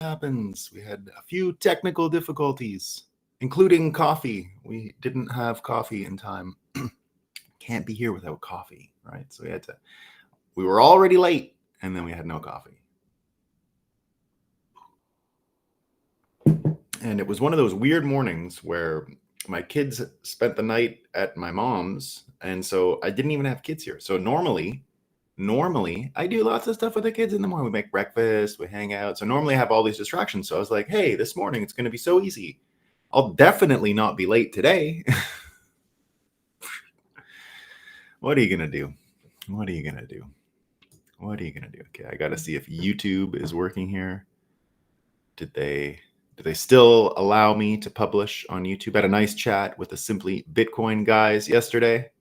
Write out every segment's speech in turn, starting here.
happens. We had a few technical difficulties, including coffee. We didn't have coffee in time. Can't be here without coffee, right? So we were already late, and then we had no coffee. And it was one of those weird mornings where my kids spent the night at my mom's, and so I didn't even have kids here. So normally I do lots of stuff with the kids in the morning. We make breakfast, we hang out. So normally I have all these distractions. So I was like, hey, this morning it's going to be so easy. I'll definitely not be late today. What are you going to do? Okay, I got to see if YouTube is working here. Did they still allow me to publish on YouTube? I had a nice chat with the Simply Bitcoin guys yesterday.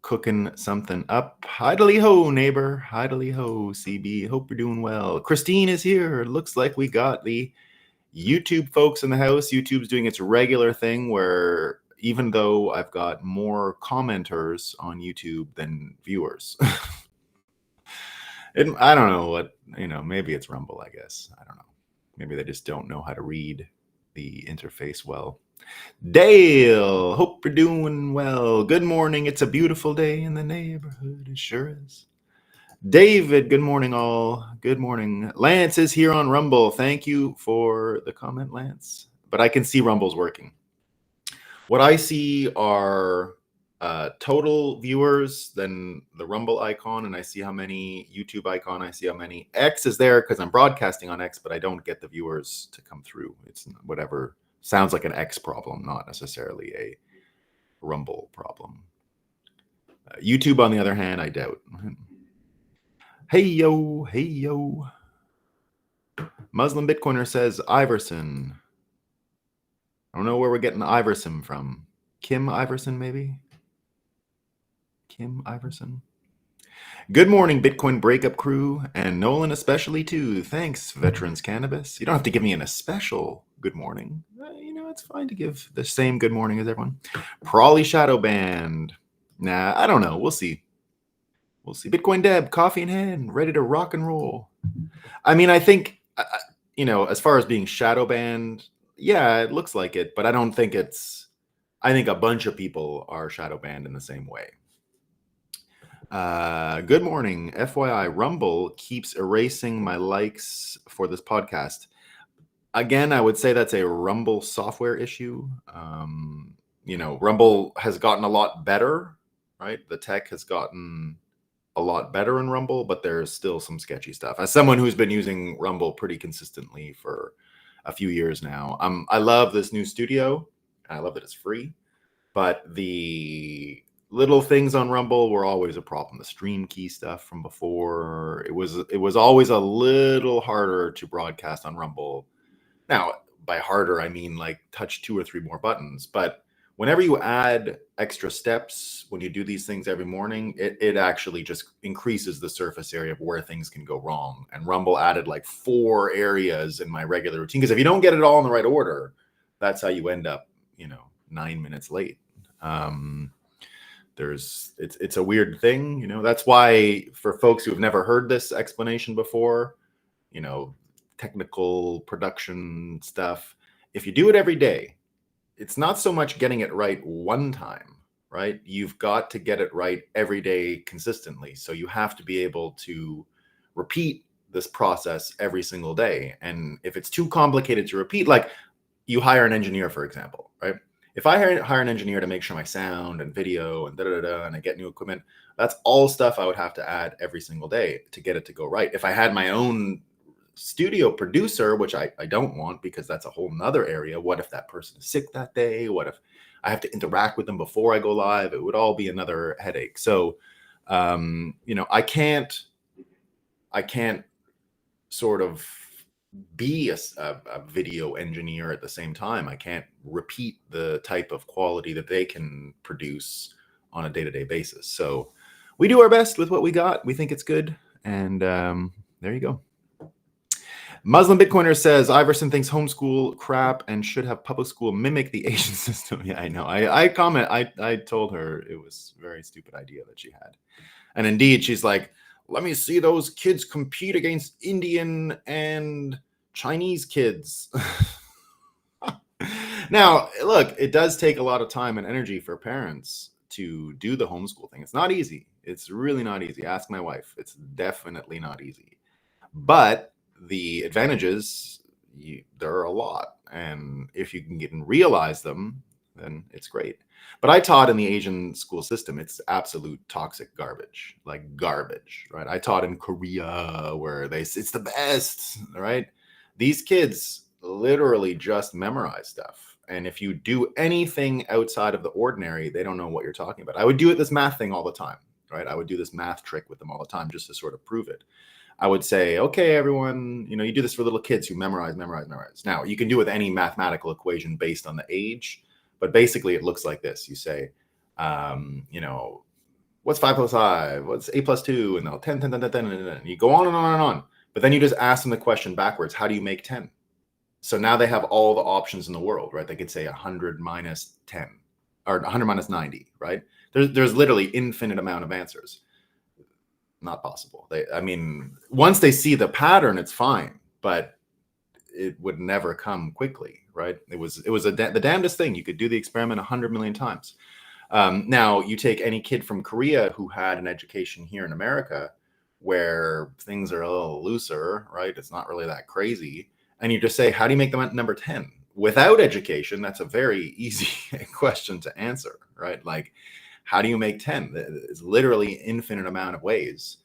Cooking something up. Hidely ho, neighbor. Hidely ho, CB. Hope you're doing well. Christine is here. Looks like we got the YouTube folks in the house. YouTube's doing its regular thing where even though I've got more commenters on YouTube than viewers. I don't know what, maybe it's Rumble, I guess. I don't know. Maybe they just don't know how to read the interface well. Dale, hope you're doing well. Good morning. It's a beautiful day in the neighborhood. It sure is. David, good morning, all. Good morning. Lance is here on Rumble. Thank you for the comment, Lance. But I can see Rumble's working. What I see are total viewers, then the Rumble icon, and I see how many YouTube icon. I see how many X is there because I'm broadcasting on X, but I don't get the viewers to come through. It's whatever. Sounds like an X problem, not necessarily a Rumble problem. YouTube, on the other hand, I doubt. Hey, yo. Muslim Bitcoiner says Iverson. I don't know where we're getting Iverson from. Kim Iverson, maybe? Kim Iverson. Good morning, Bitcoin Breakup crew, and Nolan especially, too. Thanks, Veterans Cannabis. You don't have to give me an especial good morning. It's fine to give the same good morning as everyone. Prawley Shadow Band. Nah, I don't know. We'll see. Bitcoin Deb, coffee in hand, ready to rock and roll. I mean, I think, as far as being shadow banned, yeah, it looks like it, but I don't think I think a bunch of people are shadow banned in the same way. Good morning. FYI, Rumble keeps erasing my likes for this podcast. Again, I would say that's a Rumble software issue. Rumble has gotten a lot better, right? The tech has gotten a lot better in Rumble, but there's still some sketchy stuff. As someone who's been using Rumble pretty consistently for a few years now, I love this new studio. I love that it's free, but the little things on Rumble were always a problem. The stream key stuff from before, it was always a little harder to broadcast on Rumble. Now, by harder, I mean like touch 2 or 3 more buttons. But whenever you add extra steps, when you do these things every morning, it actually just increases the surface area of where things can go wrong. And Rumble added like 4 areas in my regular routine. Because if you don't get it all in the right order, that's how you end up, 9 minutes late. It's a weird thing. That's why for folks who have never heard this explanation before, technical production stuff, if you do it every day, it's not so much getting it right one time, right? You've got to get it right every day consistently. So you have to be able to repeat this process every single day. And if it's too complicated to repeat, like you hire an engineer, for example, right? If I hire an engineer to make sure my sound and video and and I get new equipment, that's all stuff I would have to add every single day to get it to go right. If I had my own studio producer, which I don't want because that's a whole nother area. What if that person is sick that day? What if I have to interact with them before I go live? It would all be another headache. So, I can't sort of be a video engineer at the same time. I can't repeat the type of quality that they can produce on a day-to-day basis. So we do our best with what we got. We think it's good. And there you go. Muslim Bitcoiner says Iverson thinks homeschool crap and should have public school mimic the Asian system. Yeah, I know. I told her it was a very stupid idea that she had. And indeed, she's like, let me see those kids compete against Indian and Chinese kids. Now, look, it does take a lot of time and energy for parents to do the homeschool thing. It's not easy. It's really not easy. Ask my wife. It's definitely not easy. But the advantages, there are a lot. And if you can get and realize them, then it's great. But I taught in the Asian school system. It's absolute toxic garbage, like garbage, right? I taught in Korea where it's the best, right? These kids literally just memorize stuff. And if you do anything outside of the ordinary, they don't know what you're talking about. I would do this math thing all the time, right? I would do this math trick with them all the time just to sort of prove it. I would say, okay, everyone, you do this for little kids who memorize. Now, you can do it with any mathematical equation based on the age, but basically it looks like this. You say, what's 5 plus 5? What's 8 plus 2? And they'll 10, 10, 10, 10, 10, and you go on and on and on. But then you just ask them the question backwards. How do you make 10? So now they have all the options in the world, right? They could say 100 minus 10 or 100 minus 90, right? There's literally infinite amount of answers. Not possible. Once they see the pattern, it's fine, but it would never come quickly, right? It was the damnedest thing. You could do the experiment 100 million times. Now you take any kid from Korea who had an education here in America where things are a little looser, right? It's not really that crazy. And you just say, how do you make them number 10? Without education, that's a very easy question to answer, right? Like, how do you make 10? It's literally infinite amount of ways.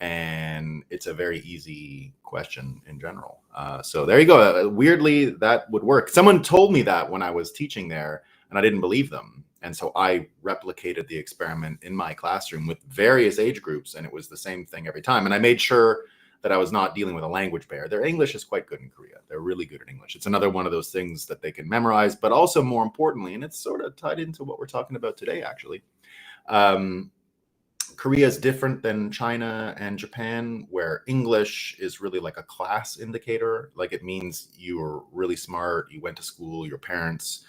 And it's a very easy question in general. So there you go. Weirdly, that would work. Someone told me that when I was teaching there, and I didn't believe them. And so I replicated the experiment in my classroom with various age groups, and it was the same thing every time. And I made sure that I was not dealing with a language barrier. Their English is quite good in Korea. They're really good at English. It's another one of those things that they can memorize, but also more importantly, and it's sort of tied into what we're talking about today, actually. Korea is different than China and Japan, where English is really like a class indicator. Like it means you were really smart, you went to school, your parents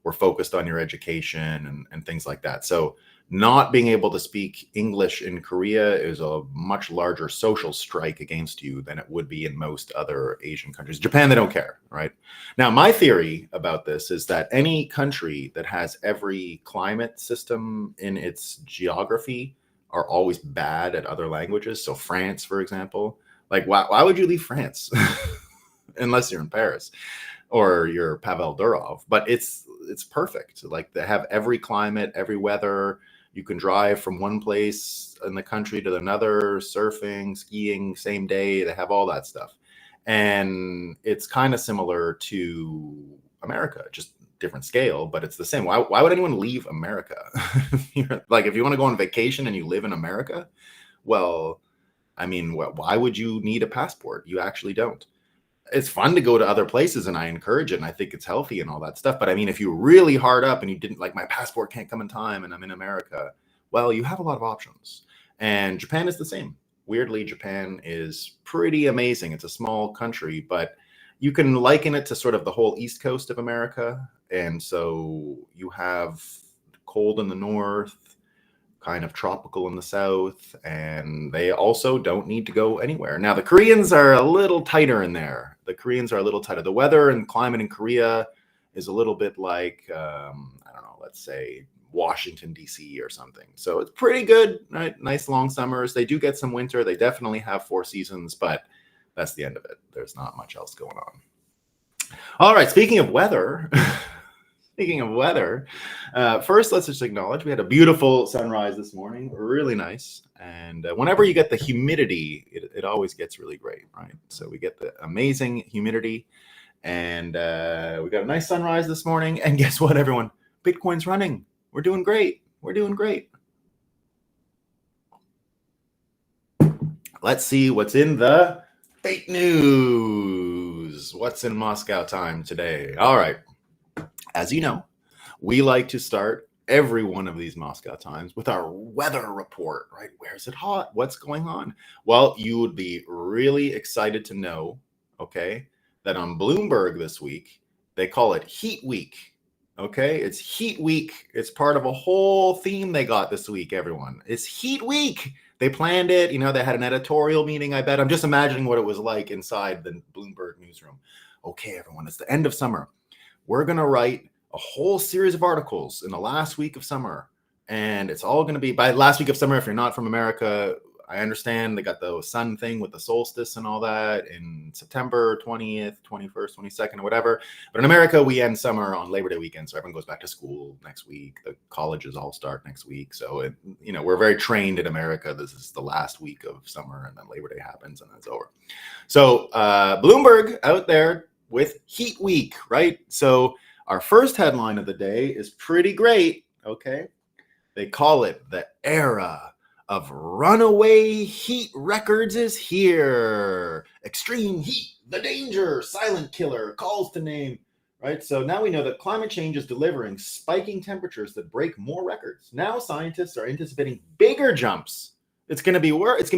were focused on your education and things like that. So not being able to speak English in Korea is a much larger social strike against you than it would be in most other Asian countries. Japan, they don't care, right? Now, my theory about this is that any country that has every climate system in its geography are always bad at other languages. So France, for example, like why would you leave France unless you're in Paris or you're Pavel Durov? But it's perfect. Like they have every climate, every weather. You can drive from one place in the country to another, surfing, skiing, same day. They have all that stuff. And it's kind of similar to America, just different scale, but it's the same. Why would anyone leave America? Like if you want to go on vacation and you live in America, well, why would you need a passport? You actually don't. It's fun to go to other places and I encourage it and I think it's healthy and all that stuff. But if you're really hard up and you didn't like my passport can't come in time and I'm in America, well, you have a lot of options. And Japan is the same. Weirdly, Japan is pretty amazing. It's a small country, but you can liken it to sort of the whole East Coast of America. And so you have cold in the north, kind of tropical in the south, and they also don't need to go anywhere. Now, the Koreans are a little tighter in there. The weather and climate in Korea is a little bit like, I don't know, let's say Washington, D.C. or something. So it's pretty good, right? Nice long summers. They do get some winter. They definitely have 4 seasons, but that's the end of it. There's not much else going on. All right, speaking of weather, first, let's just acknowledge we had a beautiful sunrise this morning, really nice. And whenever you get the humidity, it always gets really great, right? So we get the amazing humidity, and we got a nice sunrise this morning. And guess what, everyone? Bitcoin's running. We're doing great. Let's see what's in the fake news. What's in Moscow time today? All right. As you know, we like to start every one of these Moscow Times with our weather report, right? Where's it hot? What's going on? Well, you would be really excited to know, okay, that on Bloomberg this week, they call it Heat Week. Okay, it's Heat Week. It's part of a whole theme they got this week, everyone. It's Heat Week. They planned it. They had an editorial meeting, I bet. I'm just imagining what it was like inside the Bloomberg newsroom. Okay, everyone, it's the end of summer. We're going to write a whole series of articles in the last week of summer. And it's all going to be by last week of summer. If you're not from America, I understand they got the sun thing with the solstice and all that in September 20th, 21st, 22nd, or whatever. But in America, we end summer on Labor Day weekend. So everyone goes back to school next week. The colleges all start next week. So, we're very trained in America. This is the last week of summer, and then Labor Day happens and then it's over. So Bloomberg out there with Heat Week, right? So our first headline of the day is pretty great, okay? They call it the era of runaway heat records is here. Extreme heat, the danger, silent killer, calls to name, right? So now we know that climate change is delivering spiking temperatures that break more records. Now scientists are anticipating bigger jumps. It's going to be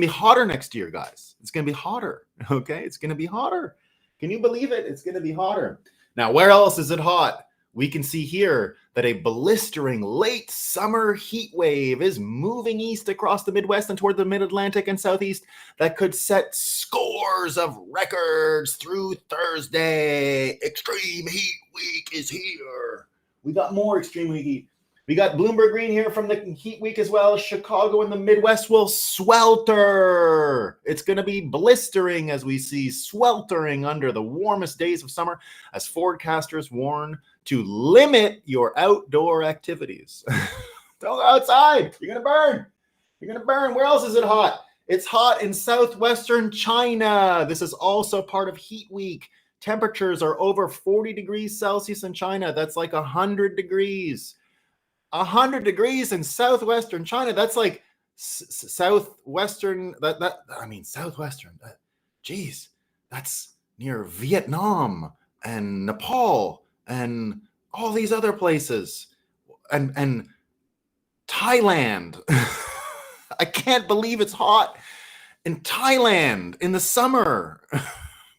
hotter next year, guys. It's going to be hotter, okay? It's going to be hotter. Can you believe it? It's going to be hotter. Now, where else is it hot? We can see here that a blistering late summer heat wave is moving east across the Midwest and toward the mid-Atlantic and southeast that could set scores of records through Thursday. Extreme heat week is here. We got more extreme heat. We got Bloomberg Green here from the heat week as well. Chicago and the Midwest will swelter. It's going to be blistering as we see sweltering under the warmest days of summer as forecasters warn to limit your outdoor activities. Don't go outside. You're going to burn. You're going to burn. Where else is it hot? It's hot in southwestern China. This is also part of Heat Week. Temperatures are over 40 degrees Celsius in China. That's like 100 degrees. 100 degrees in southwestern China. That's like southwestern. Southwestern. Geez, that's near Vietnam and Nepal and all these other places and Thailand. I can't believe it's hot in Thailand in the summer.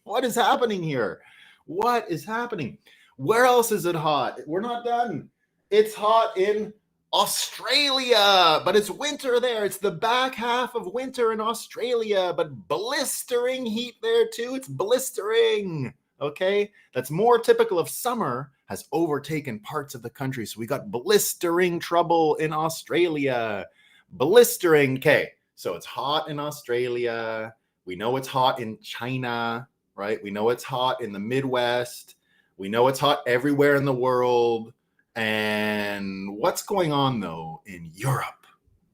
What is happening here? What is happening? Where else is it hot? We're not done. It's hot in Australia, but it's winter there. It's the back half of winter in Australia, but blistering heat there too. It's blistering. Okay, that's more typical of summer, has overtaken parts of the country. So we got blistering trouble in Australia. Blistering. Okay, so it's hot in Australia. We know it's hot in China, right? We know it's hot in the Midwest. We know it's hot everywhere in the world. And what's going on, though, in Europe?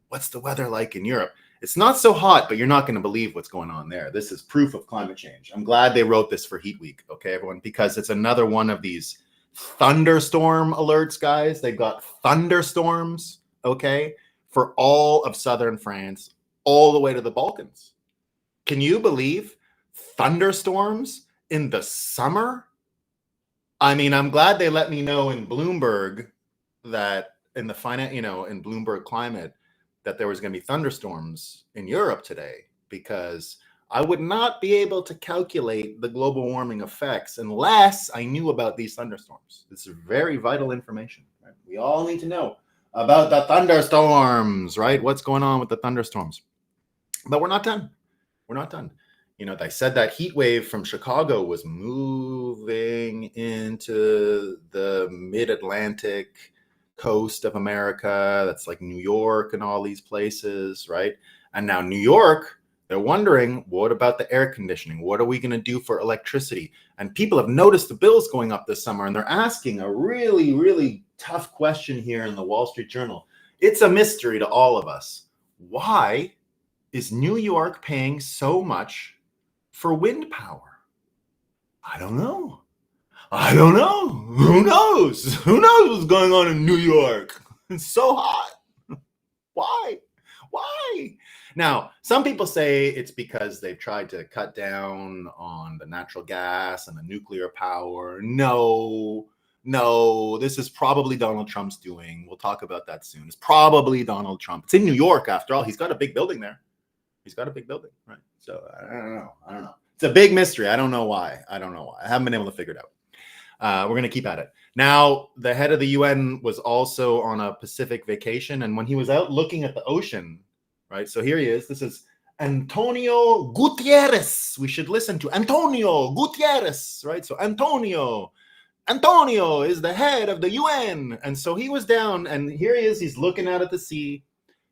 What's the weather like in Europe? It's not so hot, but you're not going to believe what's going on there. This is proof of climate change. I'm glad they wrote this for Heat Week, okay, everyone, because it's another one of these thunderstorm alerts, guys. They've got thunderstorms, okay, for all of southern France, all the way to the Balkans. Can you believe thunderstorms in the summer? I mean, I'm glad they let me know in Bloomberg that in Bloomberg Climate, that there was going to be thunderstorms in Europe today, because I would not be able to calculate the global warming effects unless I knew about these thunderstorms. This is very vital information. Right? We all need to know about the thunderstorms, right? What's going on with the thunderstorms? But we're not done. We're not done. They said that heat wave from Chicago was moving into the mid-Atlantic coast of America. That's like New York and all these places, right? And now New York, they're wondering, what about the air conditioning? What are we going to do for electricity? And people have noticed the bills going up this summer, and they're asking a really, really tough question here in the Wall Street Journal. It's a mystery to all of us. Why is New York paying so much for wind power? I don't know. Who knows? Who knows what's going on in New York? It's so hot. Why? Now, some people say it's because they've tried to cut down on the natural gas and the nuclear power. No, this is probably Donald Trump's doing. We'll talk about that soon. It's probably Donald Trump. It's in New York, after all. He's got a big building there. Right? So I don't know. It's a big mystery. I don't know why. I haven't been able to figure it out. We're going to keep at it. Now, the head of the UN was also on a Pacific vacation, and when he was out looking at the ocean, right? So here he is. This is Antonio Gutierrez. We should listen to Antonio Gutierrez, right? So Antonio is the head of the UN. And so he was down, and here he is. He's looking out at the sea,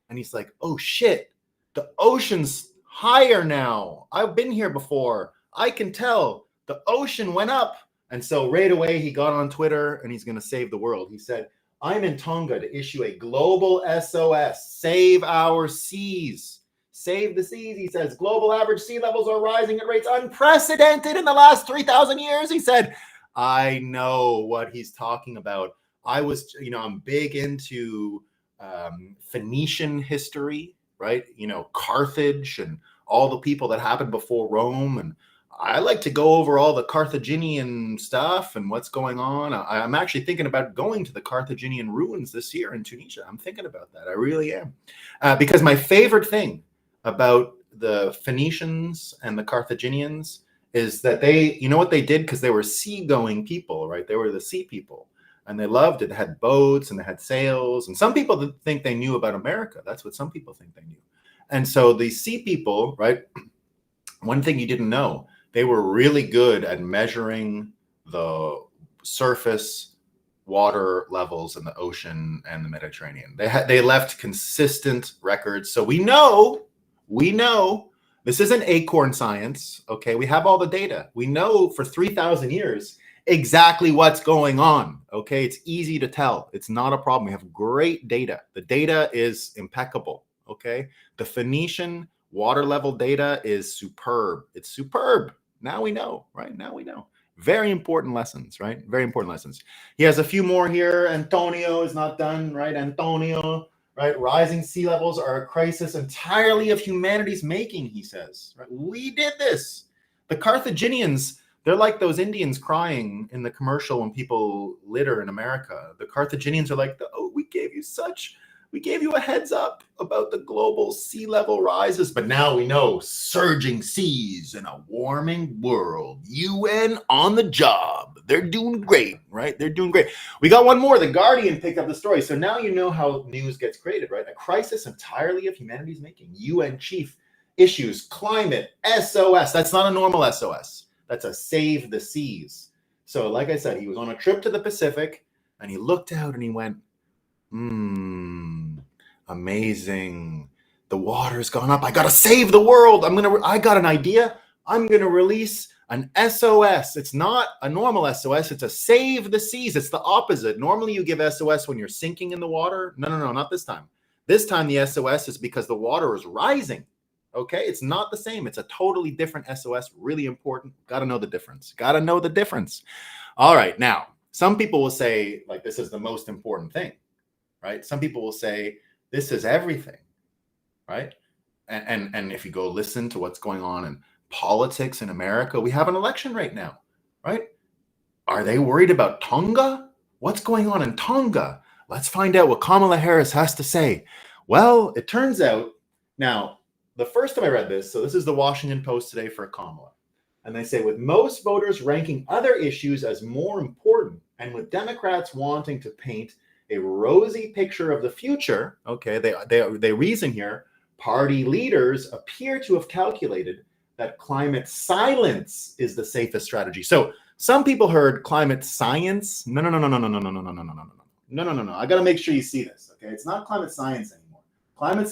and he's like, oh, shit, the ocean's higher now. I've been here before. I can tell the ocean went up. And so right away, he got on Twitter, and he's going to save the world. He said, I'm in Tonga to issue a global SOS. Save our seas. Save the seas, he says. Global average sea levels are rising at rates unprecedented in the last 3,000 years, he said. I know what he's talking about. I'm big into Phoenician history, right? Carthage and all the people that happened before Rome. And I like to go over all the Carthaginian stuff and what's going on. I'm actually thinking about going to the Carthaginian ruins this year in Tunisia. I'm thinking about that. I really am. Because my favorite thing about the Phoenicians and the Carthaginians is that you know what they did? Because they were seagoing people, right? They were the sea people. And they loved it. They had boats and they had sails. And some people think they knew about America. That's what some people think they knew. And so the sea people, right? One thing you didn't know, they were really good at measuring the surface water levels in the ocean and the Mediterranean. They left consistent records. So we know this isn't acorn science, okay? We have all the data. We know for 3,000 years exactly what's going on, okay? It's easy to tell. It's not a problem. We have great data. The data is impeccable, okay? The Phoenician water level data is superb. It's superb. Now we know, right? Now we know. Very important lessons, right? Very important lessons. He has a few more here. Antonio is not done, right? Antonio, right? Rising sea levels are a crisis entirely of humanity's making, he says. Right? We did this. The Carthaginians, they're like those Indians crying in the commercial when people litter in America. The Carthaginians are like, oh, we gave you a heads up about the global sea level rises, but now we know surging seas in a warming world. UN on the job. They're doing great, right? They're doing great. We got one more. The Guardian picked up the story. So now you know how news gets created, right? A crisis entirely of humanity's making. UN chief issues climate SOS. That's not a normal SOS. That's a save the seas. So like I said, he was on a trip to the Pacific and he looked out and he went, amazing. The water's gone up. I got to save the world. I got an idea. I'm going to release an SOS. It's not a normal SOS. It's a save the seas. It's the opposite. Normally you give SOS when you're sinking in the water. No, not this time. This time the SOS is because the water is rising. Okay. It's not the same. It's a totally different SOS. Really important. Got to know the difference. All right. Now, some people will say like, this is the most important thing. Right? Some people will say this is everything, right? And if you go listen to what's going on in politics in America, we have an election right now, right? Are they worried about Tonga? What's going on in Tonga? Let's find out what Kamala Harris has to say. Well, it turns out, now, the first time I read this, so this is the Washington Post today for Kamala, and they say, with most voters ranking other issues as more important, and with Democrats wanting to paint a rosy picture of the future, okay, they reason here, party leaders appear to have calculated that climate silence is the safest strategy. So some people heard climate science. No. I got to make sure you see this, okay? It's not climate science anymore. Climate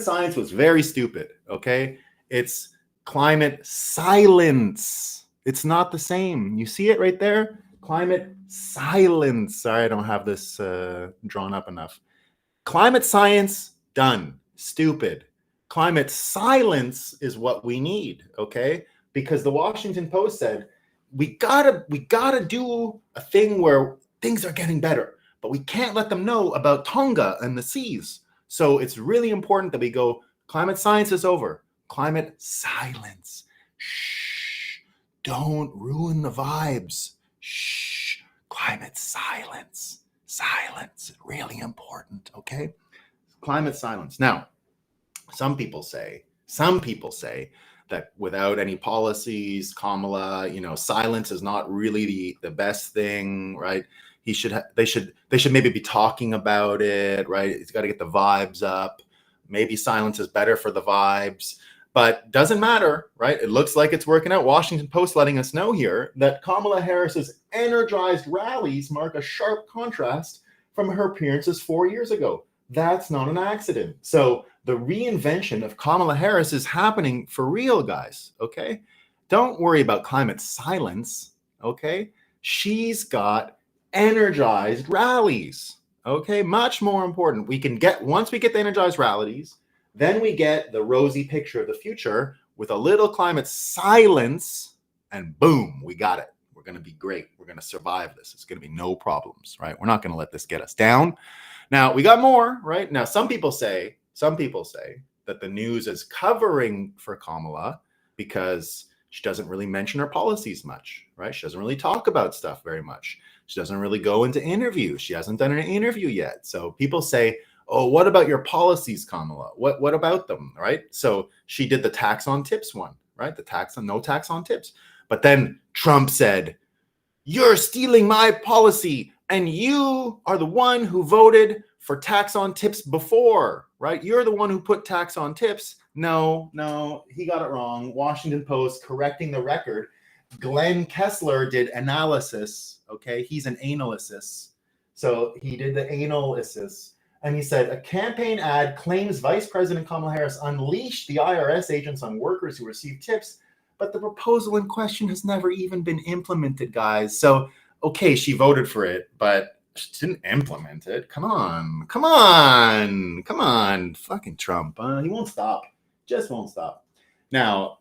science was very stupid, okay? It's climate silence. It's not the same. You see it right there? Climate silence. Sorry, I don't have this drawn up enough. Climate science, done. Stupid. Climate silence is what we need, okay? Because the Washington Post said, we gotta do a thing where things are getting better, but we can't let them know about Tonga and the seas. So it's really important that we go, climate science is over. Climate silence. Shh. Don't ruin the vibes. Shh, climate silence. Really important, okay? Climate silence. Now, some people say that without any policies, Kamala, silence is not really the best thing, right? They should maybe be talking about it, right? It's got to get the vibes up. Maybe silence is better for the vibes, but doesn't matter, right? It looks like it's working out. Washington Post letting us know here that Kamala Harris's energized rallies mark a sharp contrast from her appearances 4 years ago. That's not an accident. So the reinvention of Kamala Harris is happening for real, guys, okay? Don't worry about climate silence, okay? She's got energized rallies, okay? Much more important. Once we get the energized rallies, then we get the rosy picture of the future with a little climate silence, and boom, we got it. We're going to be great. We're going to survive this. It's going to be no problems, right? We're not going to let this get us down. Now, we got more, right? Now, some people say that the news is covering for Kamala because she doesn't really mention her policies much, right? She doesn't really talk about stuff very much. She doesn't really go into interviews. She hasn't done an interview yet. So people say, oh, what about your policies, Kamala? What about them, right? So she did the tax on tips one, right? No tax on tips. But then Trump said, you're stealing my policy and you are the one who voted for tax on tips before, right? You're the one who put tax on tips. No, he got it wrong. Washington Post correcting the record. Glenn Kessler did analysis, okay? He's an analysis. So he did the analysis. And he said, a campaign ad claims Vice President Kamala Harris unleashed the IRS agents on workers who received tips, but the proposal in question has never even been implemented, guys. So, okay, she voted for it, but she didn't implement it. Come on. Fucking Trump. He won't stop. Just won't stop. Now,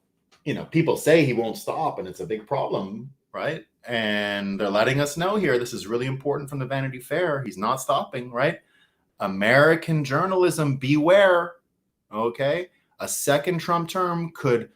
people say he won't stop, and it's a big problem, right? And they're letting us know here, this is really important from the Vanity Fair. He's not stopping, right? American journalism, beware, okay? A second Trump term could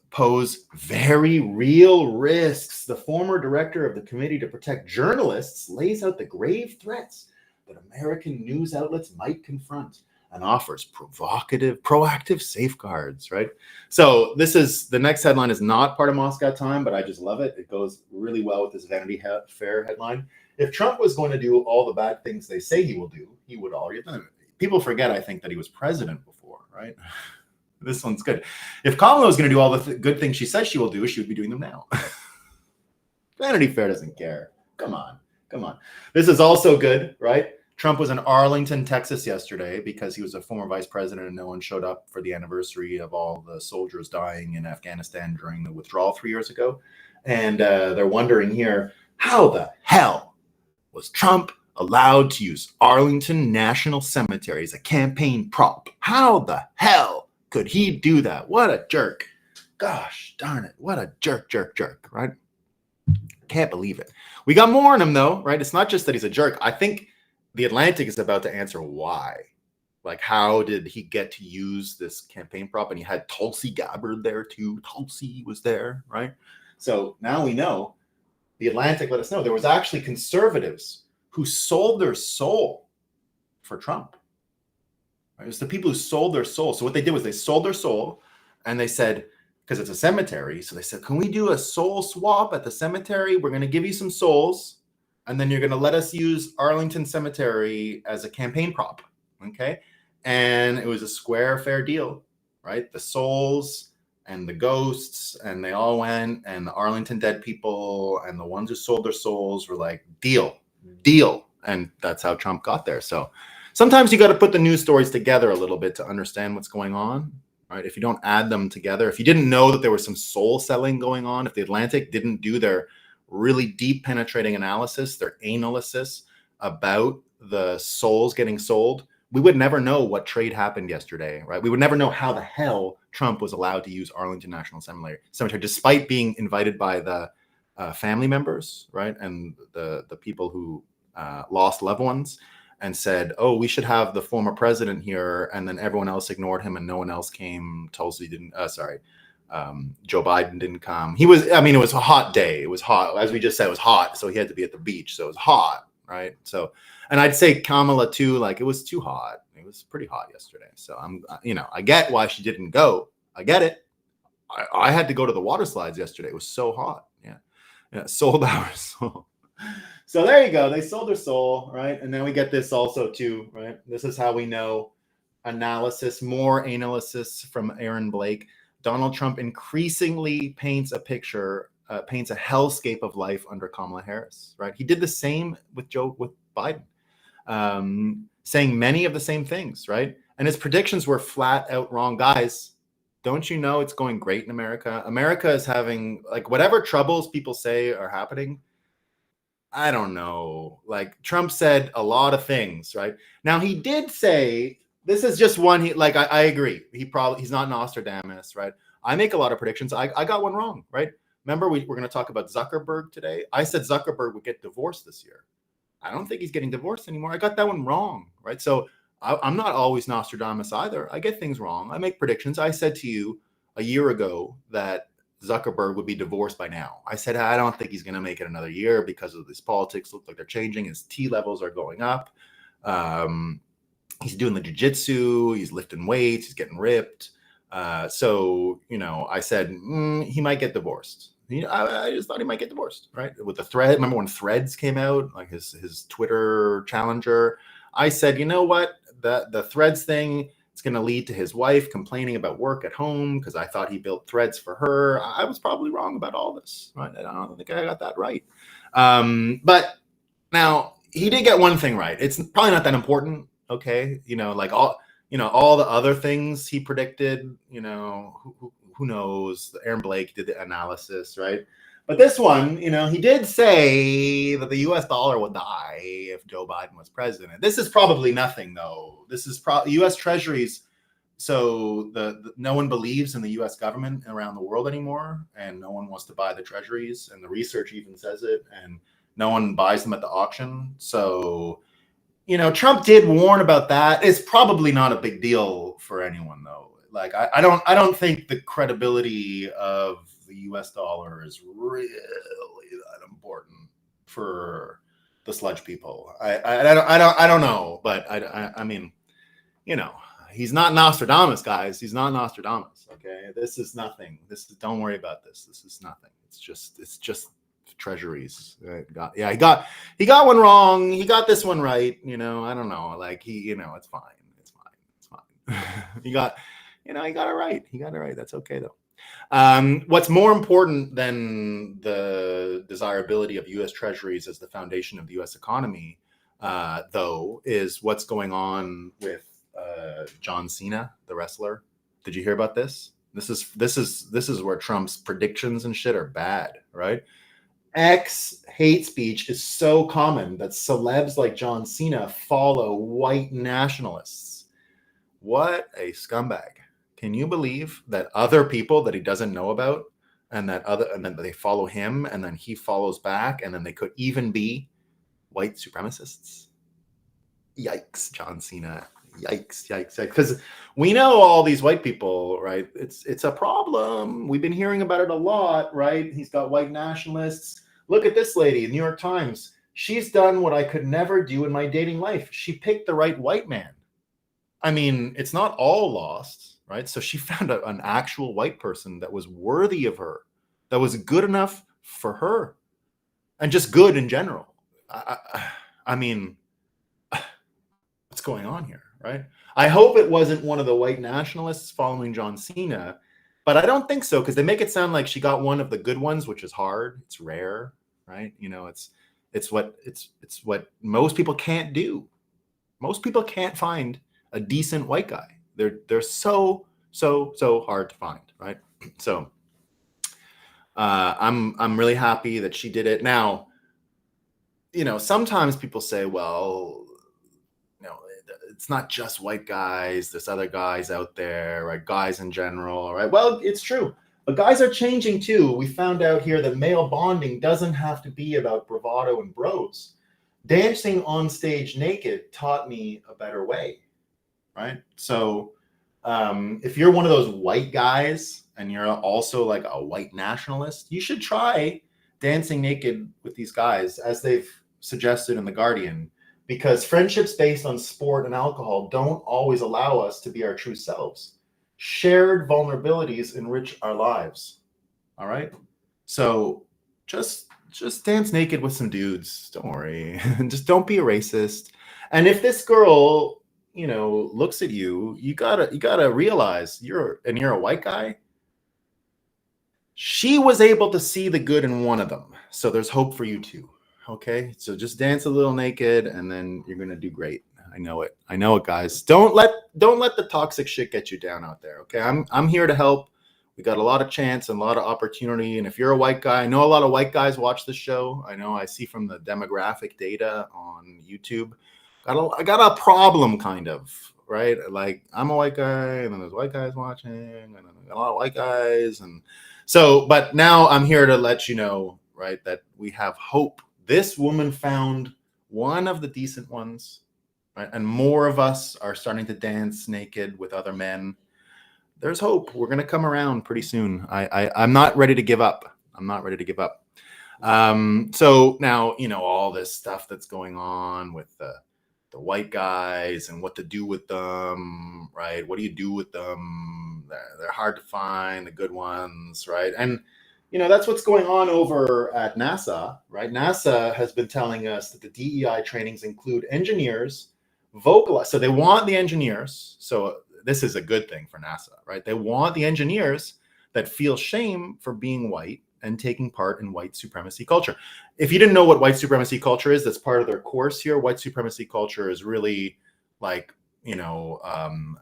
pose very real risks. The former director of the Committee to Protect Journalists lays out the grave threats that American news outlets might confront and offers proactive safeguards, right? So the next headline is not part of Moscow Time, but I just love it. It goes really well with this Vanity Fair headline. If Trump was going to do all the bad things they say he will do, he would already done it. People forget, I think, that he was president before, right? This one's good. If Kamala was going to do all the good things she says she will do, she would be doing them now. Vanity Fair doesn't care. Come on. This is also good, right? Trump was in Arlington, Texas yesterday because he was a former vice president and no one showed up for the anniversary of all the soldiers dying in Afghanistan during the withdrawal 3 years ago. And they're wondering here, how the hell was Trump allowed to use Arlington National Cemetery as a campaign prop? How the hell could he do that? What a jerk. Gosh darn it. What a jerk, right? Can't believe it. We got more on him though, right? It's not just that he's a jerk. I think The Atlantic is about to answer why. Like, how did he get to use this campaign prop? And he had Tulsi Gabbard there too. Tulsi was there, right? So now we know. The Atlantic let us know there was actually conservatives who sold their soul for Trump. Right? It was the people who sold their soul. So what they did was they sold their soul and they said, because it's a cemetery, so they said, can we do a soul swap at the cemetery? We're going to give you some souls, and then you're going to let us use Arlington Cemetery as a campaign prop, okay? And it was a square, fair deal, right? The souls and the ghosts, and they all went, and the Arlington dead people and the ones who sold their souls were like, deal. And that's how Trump got there. So sometimes you got to put the news stories together a little bit to understand what's going on. Right? If you don't add them together, if you didn't know that there was some soul selling going on, if the Atlantic didn't do their really deep penetrating analysis, their analysis about the souls getting sold, we would never know what trade happened yesterday, right? We would never know how the hell Trump was allowed to use Arlington National Cemetery, despite being invited by the family members, right? And the people who lost loved ones, and said, oh, we should have the former president here. And then everyone else ignored him and no one else came. Tulsi didn't, Joe Biden didn't come. It was a hot day. It was hot. As we just said, it was hot. So he had to be at the beach. So it was hot, right? So, and I'd say Kamala too, like it was too hot. It was pretty hot yesterday. So I get why she didn't go. I get it. I had to go to the water slides yesterday. It was so hot. Yeah, sold our soul. So there you go. They sold their soul, right? And then we get this also too, right? This is how we know more analysis from Aaron Blake. Donald Trump increasingly paints a hellscape of life under Kamala Harris, right? He did the same with Biden, saying many of the same things, right? And his predictions were flat out wrong. Guys, don't you know it's going great in America? America is having, like, whatever troubles people say are happening, I don't know. Like, Trump said a lot of things, right? Now, he did say, this is just one, I agree. He's not Nostradamus, right? I make a lot of predictions. I got one wrong, right? Remember, we're going to talk about Zuckerberg today. I said Zuckerberg would get divorced this year. I don't think he's getting divorced anymore. I got that one wrong, right? So I'm not always Nostradamus either. I get things wrong. I make predictions. I said to you a year ago that Zuckerberg would be divorced by now. I said, I don't think he's going to make it another year because of this politics. Look like they're changing. His T levels are going up. He's doing the jiu-jitsu. He's lifting weights. He's getting ripped. So, I said, he might get divorced. I just thought he might get divorced, right? With the thread. Remember when Threads came out, like his Twitter challenger? I said, you know what? The Threads thing, it's going to lead to his wife complaining about work at home because I thought he built Threads for her. I was probably wrong about all this, right? I don't think I got that right. But now he did get one thing right. It's probably not that important, okay? All the other things he predicted, who knows? Aaron Blake did the analysis, right? But this one, he did say that the U.S. dollar would die if Joe Biden was president. This is probably nothing, though. This is U.S. Treasuries. So no one believes in the U.S. government around the world anymore, and no one wants to buy the Treasuries, and the research even says it, and no one buys them at the auction. So, Trump did warn about that. It's probably not a big deal for anyone, though. Like, I don't think the credibility of the U.S. dollar is really that important for the sludge people. I don't know, but I mean, he's not Nostradamus, guys. He's not Nostradamus. Okay, this is nothing. Don't worry about this. This is nothing. It's just treasuries. He got one wrong. He got this one right. I don't know. Like, it's fine. It's fine. he got it right. He got it right. That's okay though. What's more important than the desirability of U.S. Treasuries as the foundation of the U.S. economy, though, is what's going on with John Cena, the wrestler. Did you hear about this? This is where Trump's predictions and shit are bad, right? X hate speech is so common that celebs like John Cena follow white nationalists. What a scumbag. Can you believe that other people that he doesn't know about and then they follow him and then he follows back and then they could even be white supremacists? Yikes, John Cena. Yikes. Because we know all these white people, right? It's a problem. We've been hearing about it a lot, right? He's got white nationalists. Look at this lady, New York Times. She's done what I could never do in my dating life. She picked the right white man. I mean, it's not all lost, right? So she found an actual white person that was worthy of her, that was good enough for her, and just good in general. I mean, what's going on here, right? I hope it wasn't one of the white nationalists following John Cena, but I don't think so, because they make it sound like she got one of the good ones, which is hard. It's rare, right? It's what most people can't do. Most people can't find a decent white guy. They're so hard to find, right? So I'm really happy that she did it. Now, sometimes people say, well, it's not just white guys, there's other guys out there, right? Guys in general, right? Well, it's true. But guys are changing too. We found out here that male bonding doesn't have to be about bravado and bros. Dancing on stage naked taught me a better way, right? So if you're one of those white guys and you're also like a white nationalist, you should try dancing naked with these guys, as they've suggested in The Guardian, because friendships based on sport and alcohol don't always allow us to be our true selves. Shared vulnerabilities enrich our lives. All right. So just dance naked with some dudes. Don't worry. Just don't be a racist. And if this girl, looks at you, you gotta realize you're a white guy. She was able to see the good in one of them. So there's hope for you too. Okay. So just dance a little naked and then you're gonna do great. I know it. I know it, guys. Don't let the toxic shit get you down out there. Okay. I'm here to help. We got a lot of chance and a lot of opportunity. And if you're a white guy, I know a lot of white guys watch the show. I know I see from the demographic data on YouTube. I got a problem, kind of, right? Like, I'm a white guy, and then there's white guys watching, and then a lot of white guys. And so, but now I'm here to let you know, right, that we have hope. This woman found one of the decent ones, right? And more of us are starting to dance naked with other men. There's hope. We're going to come around pretty soon. I'm not ready to give up. I'm not ready to give up. So now, all this stuff that's going on with the white guys and what to do with them, right? What do you do with them? They're hard to find, the good ones, right? And, that's what's going on over at NASA, right? NASA has been telling us that the DEI trainings include engineers, so they want the engineers. So this is a good thing for NASA, right? They want the engineers that feel shame for being white and taking part in white supremacy culture. If you didn't know what white supremacy culture is, that's part of their course here. White supremacy culture is really like, believing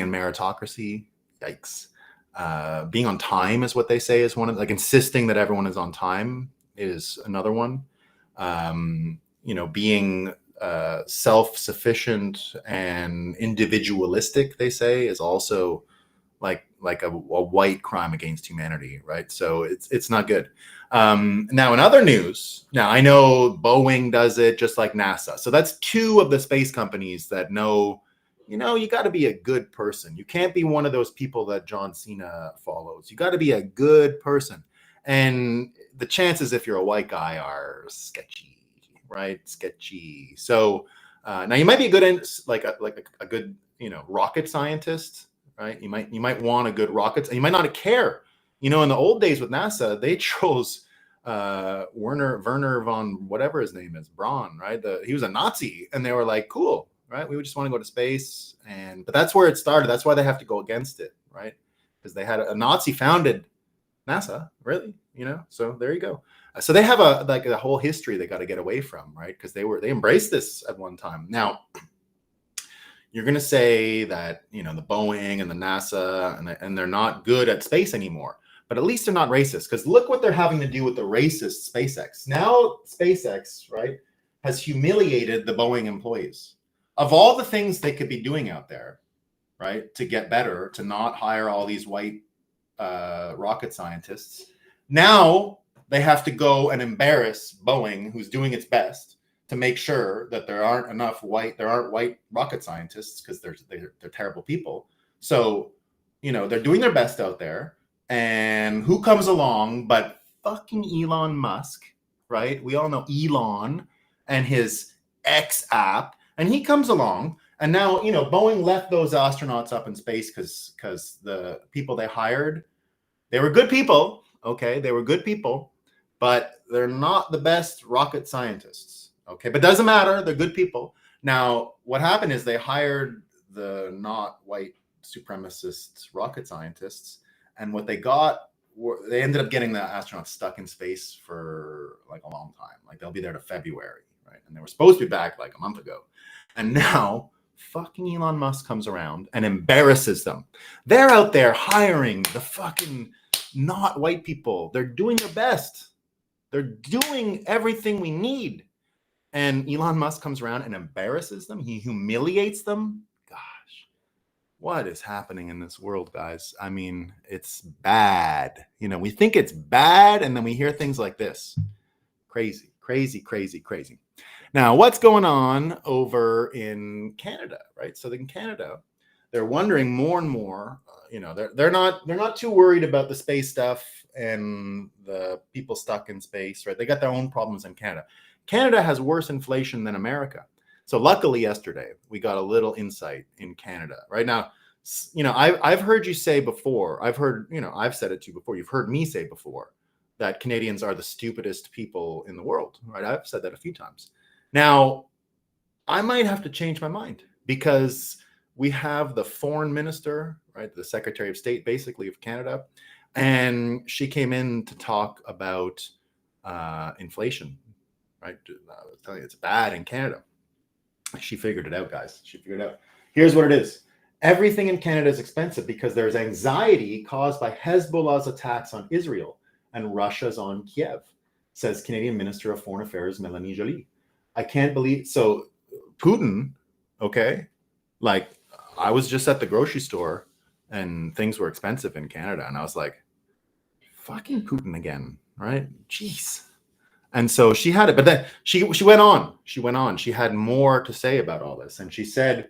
in meritocracy. Yikes. Being on time is what they say is one of, like, insisting that everyone is on time is another one. Being self-sufficient and individualistic, they say, is also like a white crime against humanity, right? So it's not good. Now, in other news, now I know Boeing does it just like NASA. So that's two of the space companies that know, you got to be a good person. You can't be one of those people that John Cena follows. You got to be a good person. And the chances, if you're a white guy, are sketchy, right? Sketchy. So now you might be a good, like a good, rocket scientist, right? You might want a good rocket. You might not care. In the old days with NASA, they chose Werner von whatever his name is, Braun, right? He was a Nazi, and they were like, cool, right? We just want to go to space, but that's where it started. That's why they have to go against it, right? Because they had a Nazi founded NASA, really, So there you go. So they have a whole history they got to get away from, right? Because they embraced this at one time. Now, you're going to say that, the Boeing and the NASA and they're not good at space anymore, but at least they're not racist, because look what they're having to do with the racist SpaceX. Now SpaceX, right, has humiliated the Boeing employees. Of all the things they could be doing out there, right, to get better, to not hire all these white rocket scientists, now they have to go and embarrass Boeing, who's doing its best to make sure that there aren't white rocket scientists, because they're terrible people. So, they're doing their best out there. And who comes along but fucking Elon Musk, right? We all know Elon and his X app. And he comes along. And now, Boeing left those astronauts up in space because the people they hired, they were good people. Okay, they were good people, but they're not the best rocket scientists. Okay, but doesn't matter. They're good people. Now, what happened is they hired the not white supremacist rocket scientists, and what they got, they ended up getting the astronauts stuck in space for like a long time. Like, they'll be there to February, right? And they were supposed to be back like a month ago. And now fucking Elon Musk comes around and embarrasses them. They're out there hiring the fucking not white people. They're doing their best. They're doing everything we need. And Elon Musk comes around and embarrasses them. He humiliates them. Gosh, what is happening in this world, guys? I mean, it's bad. We think it's bad, and then we hear things like this. Crazy, crazy, crazy, crazy. Now, what's going on over in Canada, right? So in Canada, they're wondering more and more. They're not too worried about the space stuff and the people stuck in space, right? They got their own problems in Canada. Canada has worse inflation than America. So luckily yesterday, we got a little insight in Canada. Right now, I've heard you say before, I've said it to you before, you've heard me say before that Canadians are the stupidest people in the world, right? I've said that a few times. Now, I might have to change my mind because we have the foreign minister, right? The Secretary of State, basically, of Canada. And she came in to talk about inflation, right? I was telling you, it's bad in Canada. She figured it out, guys. She figured it out. Here's what it is. Everything in Canada is expensive because there's anxiety caused by Hezbollah's attacks on Israel and Russia's on Kiev, says Canadian Minister of Foreign Affairs Melanie Joly. I can't believe so. Putin, okay, like I was just at the grocery store and things were expensive in Canada, and I was like, "Fucking Putin again, right?" Jeez. And so she had it, but then she went on. She went on. She had more to say about all this, and she said,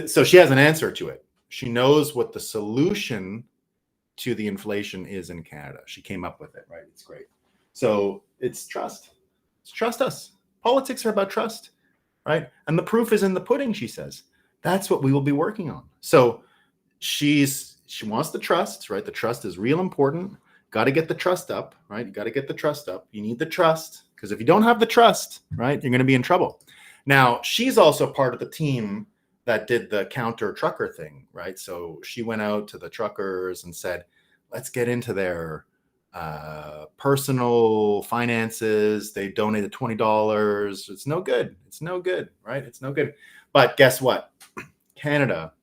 so she has an answer to it. She knows what the solution to the inflation is in Canada. She came up with it, right? It's great. So it's trust. It's trust us. Politics are about trust, right? And the proof is in the pudding, she says. That's what we will be working on. So she wants the trust, right? The trust is real important. Got to get the trust up, right? You got to get the trust up. You need the trust because if you don't have the trust, right, you're going to be in trouble. Now, she's also part of the team that did the counter trucker thing, right? So she went out to the truckers and said, let's get into their personal finances. They donated $20. It's no good. It's no good, right? It's no good. But guess what? Canada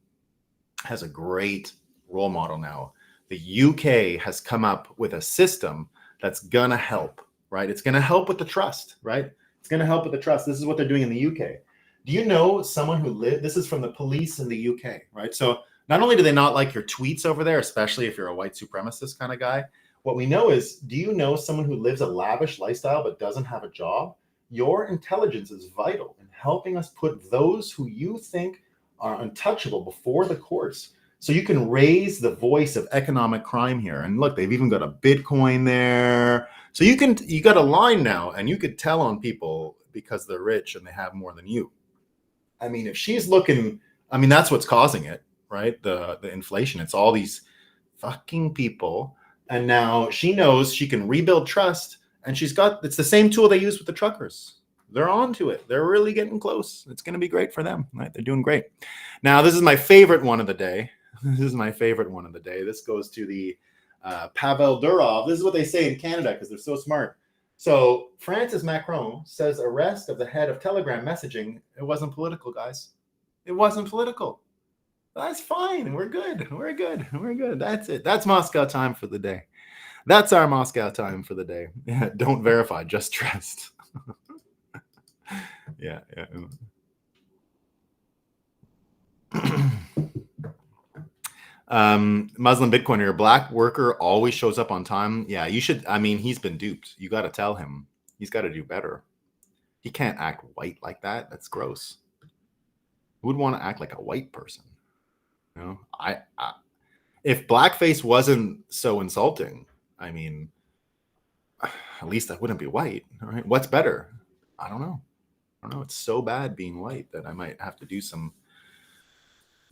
has a great role model now. The UK has come up with a system that's going to help, right? It's going to help with the trust, right? It's going to help with the trust. This is what they're doing in the UK. Do you know someone who this is from the police in the UK, right? So not only do they not like your tweets over there, especially if you're a white supremacist kind of guy, what we know is, do you know someone who lives a lavish lifestyle but doesn't have a job? Your intelligence is vital in helping us put those who you think are untouchable before the courts. So you can raise the voice of economic crime here. And look, they've even got a Bitcoin there. So you got a line now, and you could tell on people because they're rich and they have more than you. I mean, if she's looking, I mean, that's what's causing it, right? The inflation. It's all these fucking people. And now she knows she can rebuild trust. And it's the same tool they use with the truckers. They're on to it. They're really getting close. It's going to be great for them, right? They're doing great. Now, this is my favorite one of the day. This goes to the Pavel Durov. This is what they say in Canada because they're so smart. So Francis Macron says arrest of the head of Telegram messaging. It wasn't political, guys. It wasn't political. That's fine. We're good. That's it. That's Moscow time for the day. That's our Moscow time for the day. Yeah, don't verify, just trust. Yeah. Muslim Bitcoiner, black worker always shows up on time. Yeah, you should. I mean, he's been duped. You got to tell him he's got to do better. He can't act white like that. That's gross. Who would want to act like a white person? You know, if blackface wasn't so insulting, I mean, at least I wouldn't be white. All right, what's better? I don't know. It's so bad being white that I might have to do some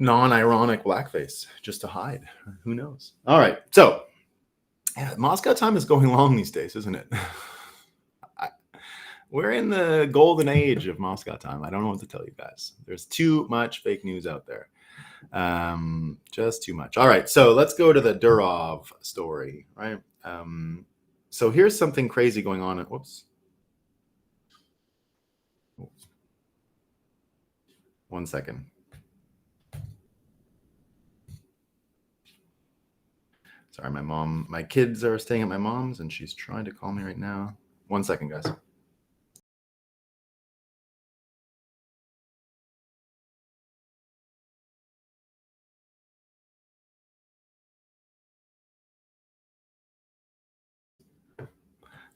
non-ironic blackface just to hide. Who knows? All right. So yeah, Moscow time is going long these days, isn't it? We're in the golden age of Moscow time. I don't know what to tell you guys. There's too much fake news out there. Just too much. All right. So let's go to the Durov story, right? So here's something crazy going on. Whoops. 1 second. Sorry, my kids are staying at my mom's and she's trying to call me right now. 1 second, guys.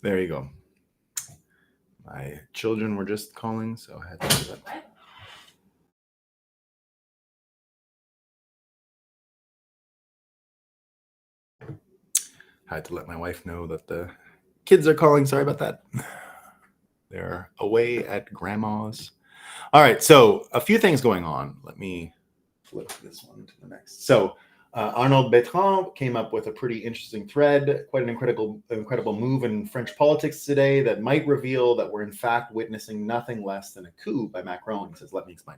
There you go. My children were just calling, so I had to do that. I had to let my wife know that the kids are calling. Sorry about that. They're away at grandma's. All right, so a few things going on. Let me flip this one to the next. So Arnaud Bertrand came up with a pretty interesting thread, quite an incredible move in French politics today that might reveal that we're in fact witnessing nothing less than a coup by Macron. He says, let me explain.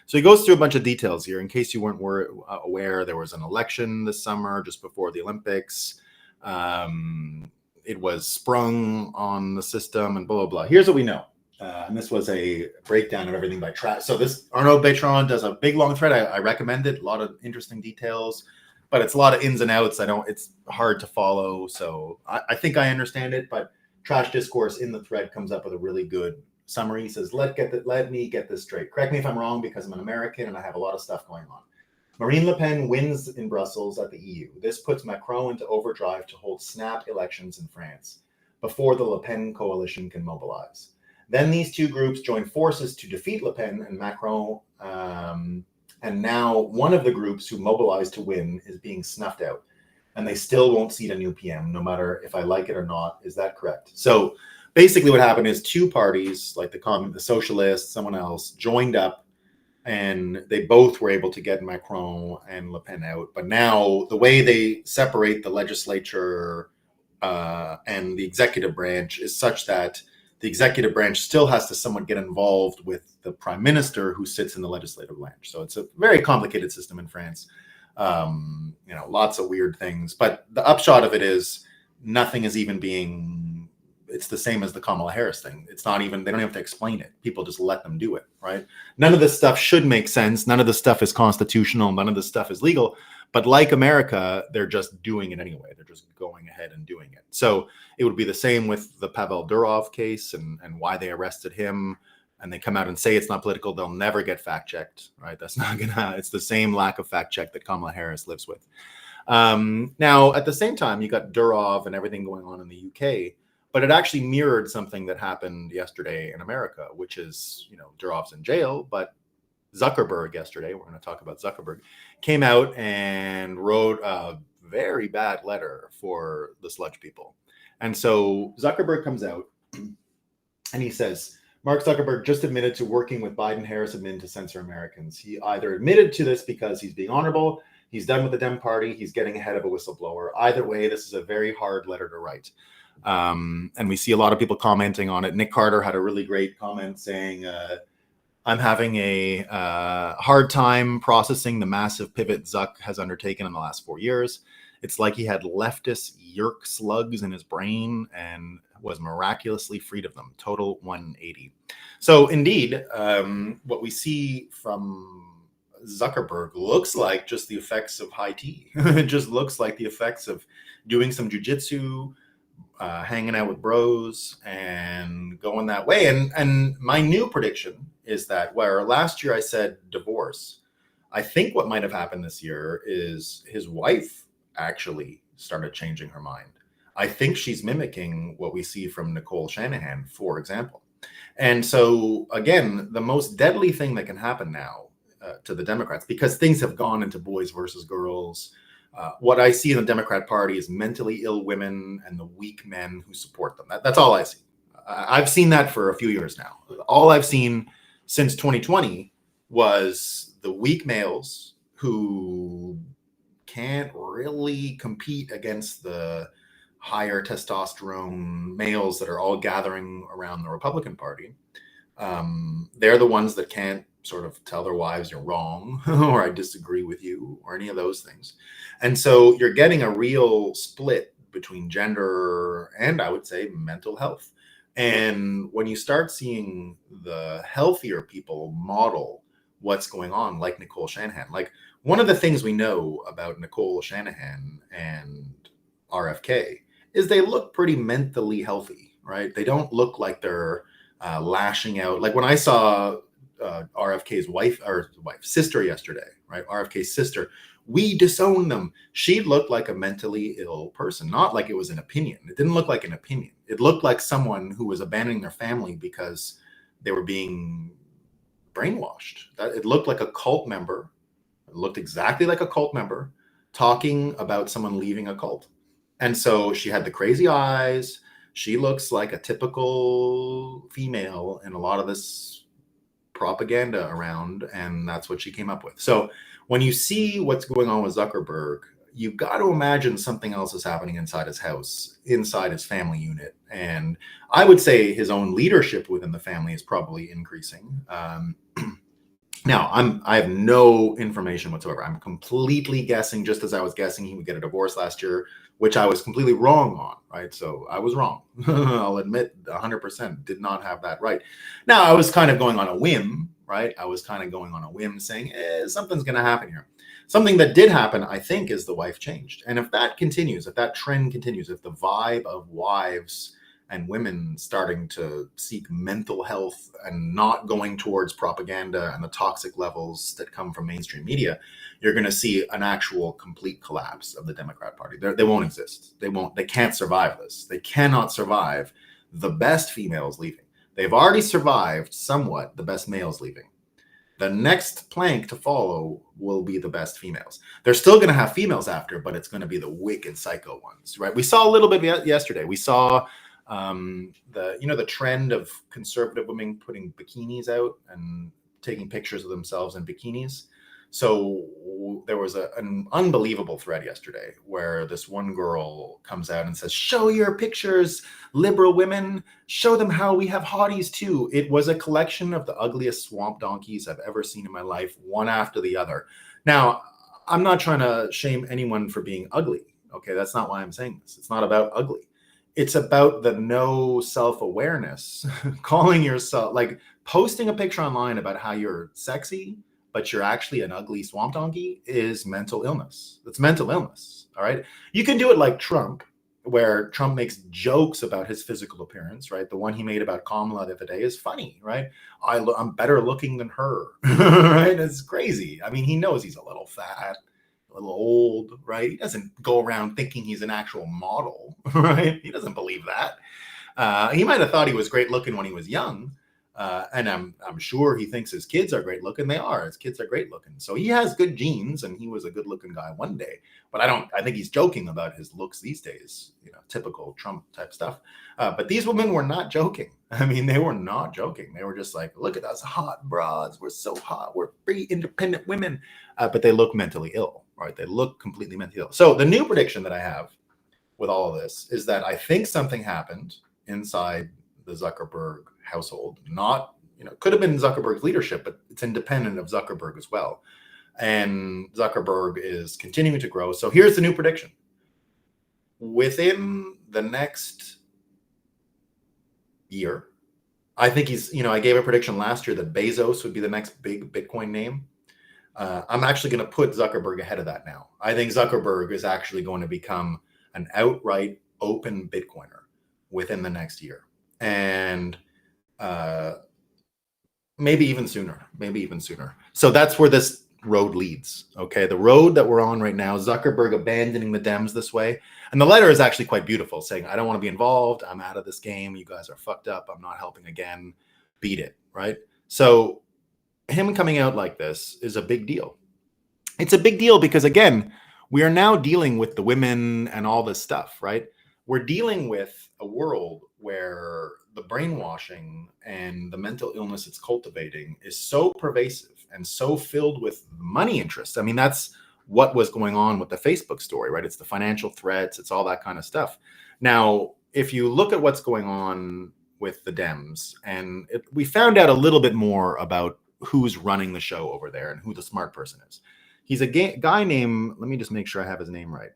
So he goes through a bunch of details here. In case you weren't aware, there was an election this summer just before the Olympics. It was sprung on the system and blah, blah, blah. Here's what we know. And this was a breakdown of everything by track. So this Arnaud Bertrand does a big long thread. I recommend it. A lot of interesting details, but it's a lot of ins and outs. It's hard to follow. So I think I understand it, but Trash Discourse in the thread comes up with a really good summary. He says, let me get this straight. Correct me if I'm wrong, because I'm an American and I have a lot of stuff going on. Marine Le Pen wins in Brussels at the EU. This puts Macron into overdrive to hold snap elections in France before the Le Pen coalition can mobilize. Then these two groups join forces to defeat Le Pen and Macron. And now one of the groups who mobilized to win is being snuffed out. And they still won't seat a new PM, no matter if I like it or not. Is that correct? So basically what happened is two parties, like the Socialists, someone else, joined up. And they both were able to get Macron and Le Pen out. But now the way they separate the legislature and the executive branch is such that the executive branch still has to somewhat get involved with the prime minister who sits in the legislative branch. So it's a very complicated system in France. Lots of weird things. But the upshot of it is nothing is even being, it's the same as the Kamala Harris thing. It's not even, they don't have to explain it. People just let them do it, right? None of this stuff should make sense. None of this stuff is constitutional. None of this stuff is legal. But like America, they're just doing it anyway. They're just going ahead and doing it. So it would be the same with the Pavel Durov case and why they arrested him. And they come out and say it's not political. They'll never get fact checked, right? That's not gonna, it's the same lack of fact check that Kamala Harris lives with. Now, at the same time, you got Durov and everything going on in the UK, but it actually mirrored something that happened yesterday in America, which is, Durov's in jail, but Zuckerberg yesterday, we're going to talk about Zuckerberg, came out and wrote a very bad letter for the sludge people. And so Zuckerberg comes out and he says, Mark Zuckerberg just admitted to working with Biden-Harris admin to censor Americans. He either admitted to this because he's being honorable, he's done with the Dem Party, he's getting ahead of a whistleblower. Either way, this is a very hard letter to write. And we see a lot of people commenting on it. Nick Carter had a really great comment saying, I'm having a hard time processing the massive pivot Zuck has undertaken in the last 4 years. It's like he had leftist yerk slugs in his brain and was miraculously freed of them. Total 180. So indeed, what we see from Zuckerberg looks like just the effects of high tea. It just looks like the effects of doing some jujitsu, hanging out with bros and going that way. And my new prediction is that where last year I said divorce, I think what might have happened this year is his wife actually started changing her mind. I think she's mimicking what we see from Nicole Shanahan, for example. And so, again, the most deadly thing that can happen now to the Democrats, because things have gone into boys versus girls, what I see in the Democrat Party is mentally ill women and the weak men who support them. That's all I see. I've seen that for a few years now. All I've seen since 2020 was the weak males who can't really compete against the higher testosterone males that are all gathering around the Republican Party. They're the ones that can't sort of tell their wives you're wrong or I disagree with you or any of those things. And so you're getting a real split between gender and I would say mental health. And when you start seeing the healthier people model what's going on, like Nicole Shanahan, like one of the things we know about Nicole Shanahan and RFK is they look pretty mentally healthy, right? They don't look like they're lashing out. Like when I saw RFK's sister yesterday, right? RFK's sister, we disown them. She looked like a mentally ill person, not like it was an opinion. It didn't look like an opinion. It looked like someone who was abandoning their family because they were being brainwashed. It looked like a cult member. It looked exactly like a cult member talking about someone leaving a cult. And so she had the crazy eyes. She looks like a typical female in a lot of this propaganda around, and that's what she came up with. So when you see what's going on with Zuckerberg, you've got to imagine something else is happening inside his house, inside his family unit. And I would say his own leadership within the family is probably increasing. Now, I have no information whatsoever. I'm completely guessing, just as I was guessing he would get a divorce last year, which I was completely wrong on, right? So I was wrong. I'll admit 100% did not have that right. Now, I was kind of going on a whim, right? I was kind of going on a whim saying, something's going to happen here. Something that did happen, I think, is the wife changed. And if that continues, if that trend continues, if the vibe of wives and women starting to seek mental health and not going towards propaganda and the toxic levels that come from mainstream media, you're going to see an actual complete collapse of the Democrat Party. They won't exist. They can't survive this. They cannot survive the best females leaving. They've already survived somewhat the best males leaving. The next plank to follow will be the best females. They're still going to have females after, but it's going to be the wicked psycho ones, right? We saw a little bit yesterday. We saw the trend of conservative women putting bikinis out and taking pictures of themselves in bikinis. So there was an unbelievable thread yesterday where this one girl comes out and says, "Show your pictures, liberal women, show them how we have hotties too." It was a collection of the ugliest swamp donkeys I've ever seen in my life, one after the other. Now, I'm not trying to shame anyone for being ugly. Okay, that's not why I'm saying this. It's not about ugly. It's about the no self-awareness, calling yourself, like posting a picture online about how you're sexy, but you're actually an ugly swamp donkey is mental illness. It's mental illness, all right? You can do it like Trump, where Trump makes jokes about his physical appearance, right? The one he made about Kamala the other day is funny, right? I'm better looking than her, right? It's crazy. I mean, he knows he's a little fat, a little old, right? He doesn't go around thinking he's an actual model, right? He doesn't believe that. He might have thought he was great looking when he was young, and I'm sure he thinks his kids are great looking. They are. His kids are great looking. So he has good genes, and he was a good looking guy one day. But I think he's joking about his looks these days, typical Trump type stuff. But these women were not joking. I mean, they were not joking. They were just like, look at us hot broads. We're so hot. We're free, independent women. But they look mentally ill, right? They look completely mentally ill. So the new prediction that I have with all of this is that I think something happened inside the Zuckerberg household. Not, could have been Zuckerberg's leadership, but it's independent of Zuckerberg as well. And Zuckerberg is continuing to grow. So here's the new prediction. Within the next year, I think I gave a prediction last year that Bezos would be the next big Bitcoin name. I'm actually going to put Zuckerberg ahead of that now. I think Zuckerberg is actually going to become an outright open Bitcoiner within the next year. And maybe even sooner. So that's where this road leads. Okay, the road that we're on right now, Zuckerberg abandoning the Dems this way. And the letter is actually quite beautiful, saying, I don't want to be involved. I'm out of this game. You guys are fucked up. I'm not helping again. Beat it, right? So him coming out like this is a big deal. It's a big deal because, again, we are now dealing with the women and all this stuff, right? We're dealing with a world where the brainwashing and the mental illness it's cultivating is so pervasive and so filled with money interests. I mean, that's what was going on with the Facebook story, right? It's the financial threats. It's all that kind of stuff. Now, if you look at what's going on with the Dems, and we found out a little bit more about who's running the show over there and who the smart person is. He's a guy named, let me just make sure I have his name right,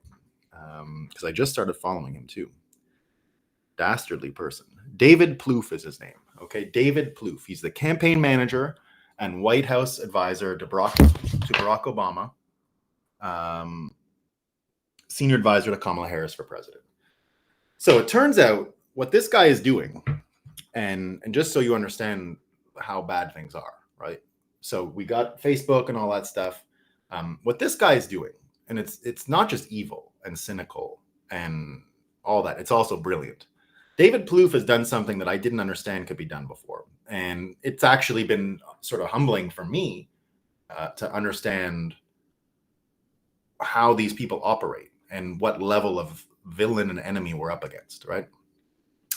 because I just started following him too. Dastardly person. David Plouffe is his name. Okay, David Plouffe. He's the campaign manager and White House advisor to Barack Obama, senior advisor to Kamala Harris for president. So it turns out what this guy is doing, and just so you understand how bad things are, right? So we got Facebook and all that stuff. What this guy is doing, and it's not just evil and cynical and all that, it's also brilliant. David Plouffe has done something that I didn't understand could be done before. And it's actually been sort of humbling for me to understand how these people operate and what level of villain and enemy we're up against, right?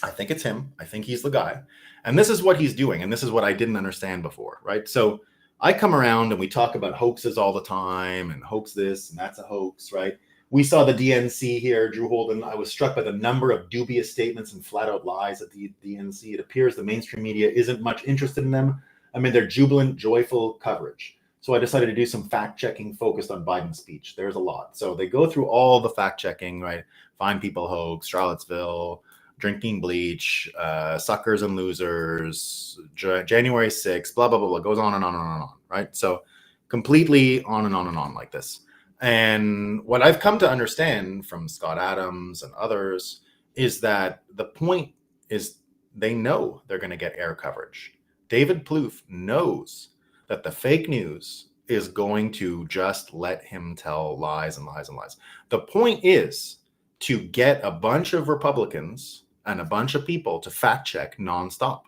I think it's him. I think he's the guy. And this is what he's doing. And this is what I didn't understand before, right? So I come around and we talk about hoaxes all the time and hoax this and that's a hoax, right? We saw the DNC here, Drew Holden. I was struck by the number of dubious statements and flat out lies at the DNC. It appears the mainstream media isn't much interested in them. I mean, they're jubilant, joyful coverage. So I decided to do some fact checking focused on Biden's speech. There's a lot. So they go through all the fact checking, right? Fine people hoax, Charlottesville, drinking bleach, suckers and losers, January 6th, blah, blah, blah, blah, goes on and on and on and on, right? So completely on and on and on like this. And what I've come to understand from Scott Adams and others is that the point is they know they're going to get air coverage. David Plouffe knows that the fake news is going to just let him tell lies and lies and lies. The point is to get a bunch of Republicans and a bunch of people to fact check nonstop.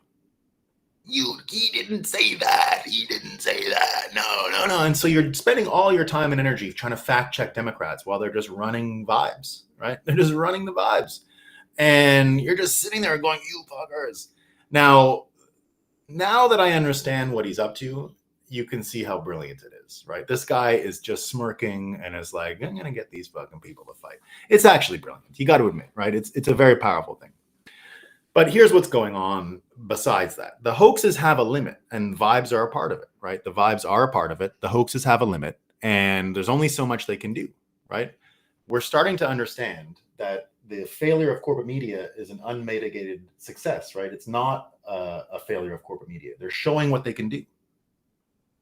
He didn't say that. He didn't say that. No. And so you're spending all your time and energy trying to fact check Democrats while they're just running vibes, right? They're just running the vibes. And you're just sitting there going, you fuckers. Now that I understand what he's up to, you can see how brilliant it is, right? This guy is just smirking and is like, I'm going to get these fucking people to fight. It's actually brilliant. You got to admit, right? It's a very powerful thing. But here's what's going on besides that. The hoaxes have a limit and vibes are a part of it, right? The vibes are a part of it. The hoaxes have a limit and there's only so much they can do, right? We're starting to understand that the failure of corporate media is an unmitigated success, right? It's not a failure of corporate media. They're showing what they can do.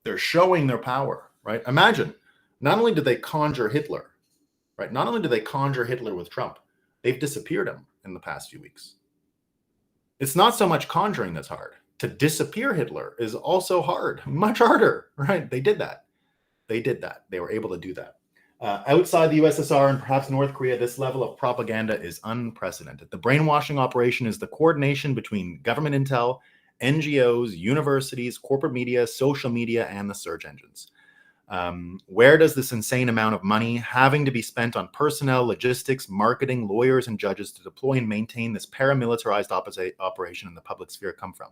They're showing their power, right? Imagine, not only did they conjure Hitler, right? Not only did they conjure Hitler with Trump, they've disappeared him in the past few weeks. It's not so much conjuring that's hard. To disappear Hitler is also hard, much harder, right? They did that. They were able to do that. Outside the USSR and perhaps North Korea, this level of propaganda is unprecedented. The brainwashing operation is the coordination between government intel, NGOs, universities, corporate media, social media, and the search engines. Where does this insane amount of money having to be spent on personnel, logistics, marketing, lawyers, and judges to deploy and maintain this paramilitarized operation in the public sphere come from?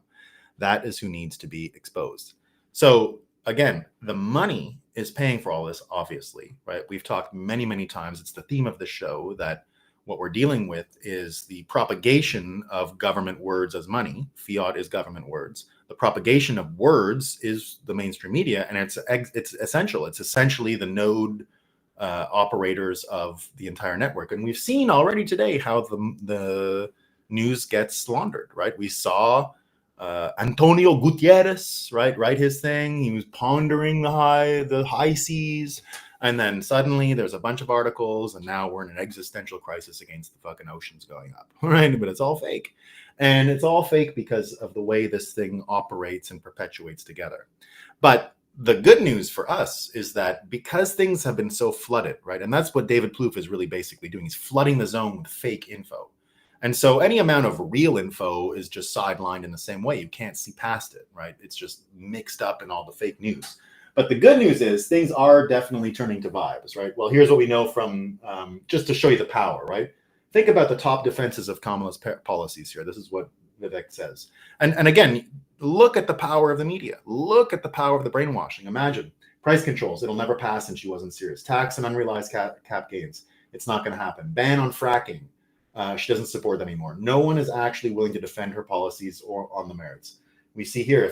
That is who needs to be exposed. So again, the money is paying for all this, obviously, right? We've talked many, many times. It's the theme of the show that what we're dealing with is the propagation of government words as money. Fiat is government words. The propagation of words is the mainstream media, and it's essential. It's essentially the node operators of the entire network. And we've seen already today how the news gets laundered, right? We saw Antonio Gutierrez, right, write his thing. He was pondering the high seas. And then suddenly there's a bunch of articles, and now we're in an existential crisis against the fucking oceans going up, right? But it's all fake. And it's all fake because of the way this thing operates and perpetuates together. But the good news for us is that because things have been so flooded, right? And that's what David Plouffe is really basically doing. He's flooding the zone with fake info. And so any amount of real info is just sidelined in the same way. You can't see past it, right? It's just mixed up in all the fake news. But the good news is things are definitely turning to vibes, right? Well, here's what we know from, just to show you the power, right? Think about the top defenses of Kamala's policies here. This is what Vivek says. And again, look at the power of the media. Look at the power of the brainwashing. Imagine price controls. It'll never pass and she wasn't serious. Tax and unrealized cap gains. It's not going to happen. Ban on fracking. She doesn't support that anymore. No one is actually willing to defend her policies or on the merits. We see here,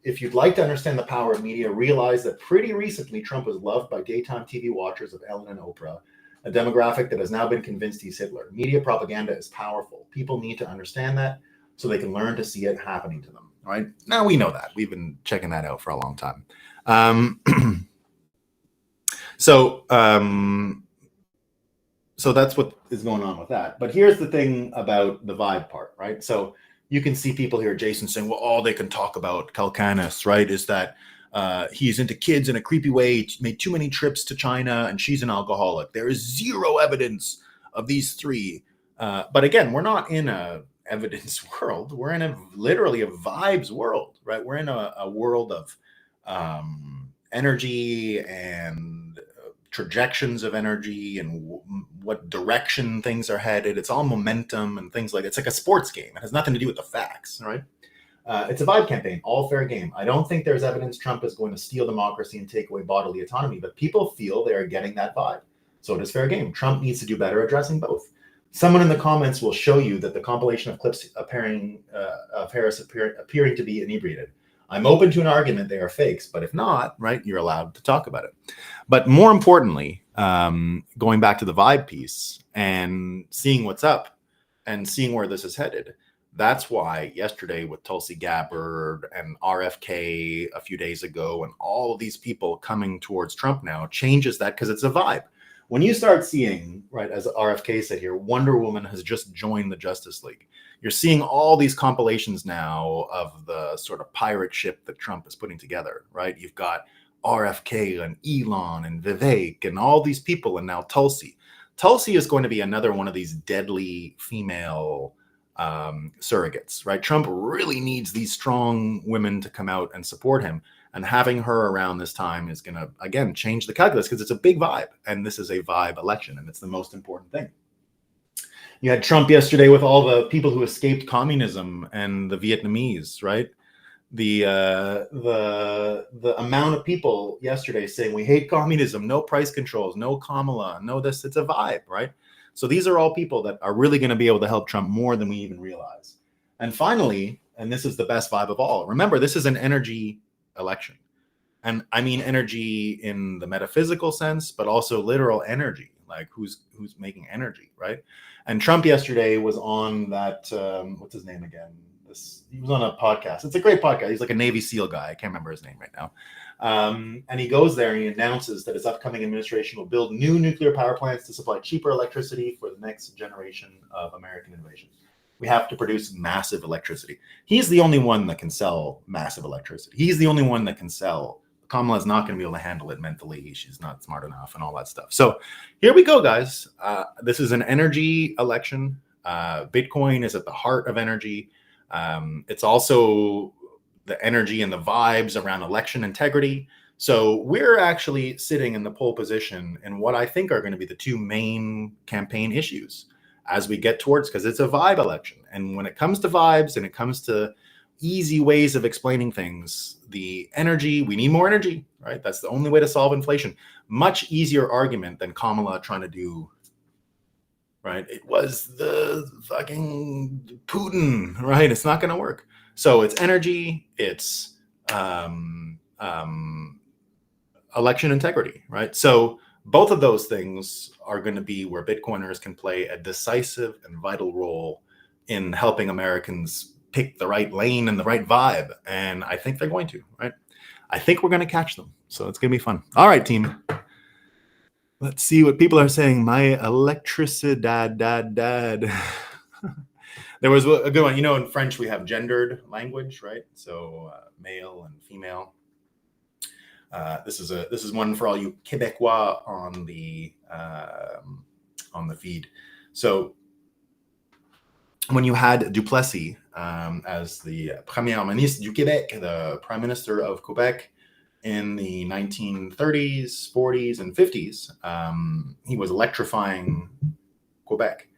if you'd like to understand the power of media, realize that pretty recently Trump was loved by daytime TV watchers of Ellen and Oprah, a demographic that has now been convinced he's Hitler. Media propaganda is powerful. People need to understand that so they can learn to see it happening to them, right? Now we know that. We've been checking that out for a long time. So that's what is going on with that. But here's the thing about the vibe part, right? So you can see people here, Jason, saying, well, all they can talk about Kalkanis, right, is that he's into kids in a creepy way, he made too many trips to China, and she's an alcoholic. There is zero evidence of these three. But again, we're not in a evidence world. We're in literally a vibes world, right? We're in a world of energy and trajections of energy and what direction things are headed. It's all momentum and things like that. It's like a sports game. It has nothing to do with the facts, right? It's a vibe campaign, all fair game. I don't think there's evidence Trump is going to steal democracy and take away bodily autonomy, but people feel they are getting that vibe. So it is fair game. Trump needs to do better addressing both. Someone in the comments will show you that the compilation of clips of Harris appearing to be inebriated. I'm open to an argument they are fakes, but if not, right, you're allowed to talk about it. But more importantly, going back to the vibe piece and seeing what's up and seeing where this is headed, that's why yesterday with Tulsi Gabbard and RFK a few days ago and all of these people coming towards Trump now changes that, because it's a vibe. When you start seeing, right, as RFK said here, Wonder Woman has just joined the Justice League. You're seeing all these compilations now of the sort of pirate ship that Trump is putting together, right? You've got RFK and Elon and Vivek and all these people, and now Tulsi. Tulsi is going to be another one of these deadly female surrogates, right? Trump really needs these strong women to come out and support him, and having her around this time is going to, again, change the calculus, because it's a big vibe, and this is a vibe election, and it's the most important thing. You had Trump yesterday with all the people who escaped communism and the Vietnamese, right? The amount of people yesterday saying we hate communism, no price controls, no Kamala, no this. It's a vibe, right? So these are all people that are really going to be able to help Trump more than we even realize. And finally, and this is the best vibe of all, remember, this is an energy election. And I mean energy in the metaphysical sense, but also literal energy, like who's making energy, right? And Trump yesterday was on that, what's his name again? He was on a podcast. It's a great podcast. He's like a Navy SEAL guy. I can't remember his name right now. And he goes there and he announces that his upcoming administration will build new nuclear power plants to supply cheaper electricity for the next generation of American innovation. We have to produce massive electricity. He's the only one that can sell massive electricity. He's the only one that can sell. Kamala is not going to be able to handle it mentally. She's not smart enough and all that stuff. So here we go, guys. This is an energy election. Bitcoin is at the heart of energy. It's also the energy and the vibes around election integrity. So we're actually sitting in the pole position in what I think are going to be the two main campaign issues as we get towards, because it's a vibe election. And when it comes to vibes and it comes to easy ways of explaining things, the energy, we need more energy, right? That's the only way to solve inflation. Much easier argument than Kamala trying to do, right? It was the fucking Putin, right? It's not going to work. So it's energy, it's election integrity, right? So both of those things are going to be where Bitcoiners can play a decisive and vital role in helping Americans pick the right lane and the right vibe. And I think they're going to, right? I think we're going to catch them. So it's going to be fun. All right, team. Let's see what people are saying. My electricidad, dad. There was a good one. You know, in French, we have gendered language, right? So male and female. This is one for all you Quebecois on the feed. So when you had Duplessis as the Premier Ministre du Québec, the Prime Minister of Quebec in the 1930s, 40s, and 50s, he was electrifying Quebec.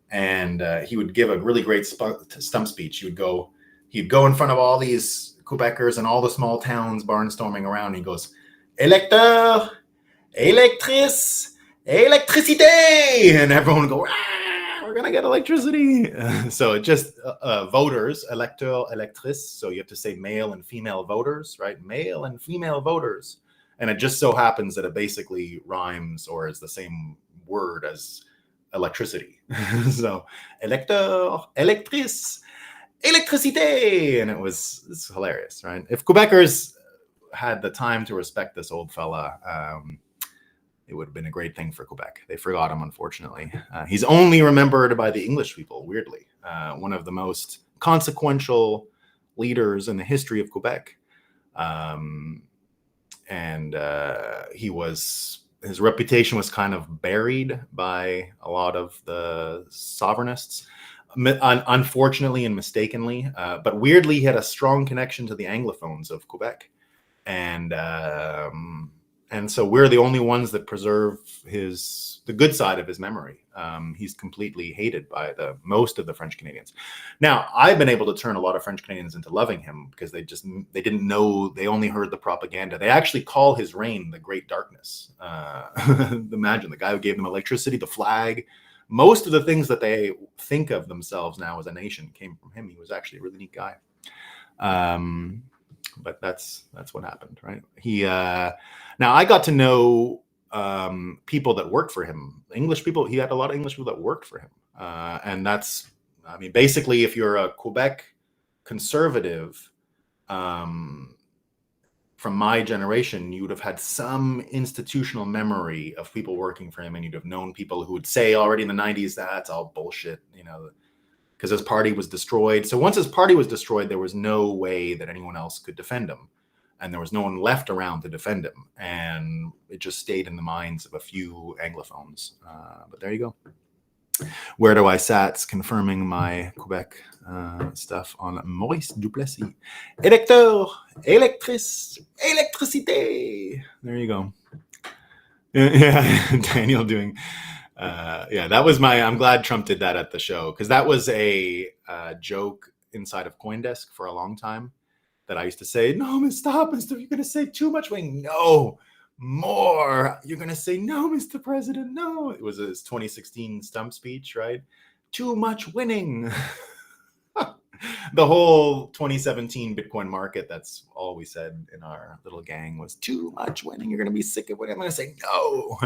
And he would give a really great stump speech. He'd go in front of all these Quebecers and all the small towns barnstorming around. He goes, "Électeurs, électrices, électricité," and everyone would go, "Ah, we're gonna get electricity." So it just voters, électeurs, électrices. So you have to say male and female voters, right? Male and female voters, and it just so happens that it basically rhymes or is the same word as electricity. So électeurs, électrices, électricité, and it's hilarious, right? If Quebecers had the time to respect this old fella, it would have been a great thing for Quebec. They forgot him, unfortunately. He's only remembered by the English people, weirdly. One of the most consequential leaders in the history of Quebec. His reputation was kind of buried by a lot of the sovereignists, unfortunately and mistakenly. But weirdly, he had a strong connection to the Anglophones of Quebec. And And so we're the only ones that preserve the good side of his memory. He's completely hated by most of the French Canadians. Now, I've been able to turn a lot of French Canadians into loving him because they didn't know, they only heard the propaganda. They actually call his reign the Great Darkness. Imagine the guy who gave them electricity, the flag. Most of the things that they think of themselves now as a nation came from him. He was actually a really neat guy. But that's what happened, right? Now I got to know people that worked for him, English people. He had a lot of English people that worked for him, and basically, if you're a Quebec conservative from my generation, you would have had some institutional memory of people working for him, and you'd have known people who would say already in the 90s, that's all bullshit, because his party was destroyed. So once his party was destroyed, there was no way that anyone else could defend him. And there was no one left around to defend him. And it just stayed in the minds of a few Anglophones. But there you go. Where do I sats confirming my Quebec stuff on Maurice Duplessis. Électeur, électrice, électricité. There you go. Yeah, Daniel doing... that was I'm glad Trump did that at the show, because that was a joke inside of CoinDesk for a long time that I used to say, no, stop, Mr. You're going to say too much winning. No, more. You're going to say, no, Mr. President, no. It was his 2016 stump speech, right? Too much winning. The whole 2017 Bitcoin market, that's all we said in our little gang was too much winning. You're going to be sick of winning. I'm going to say no.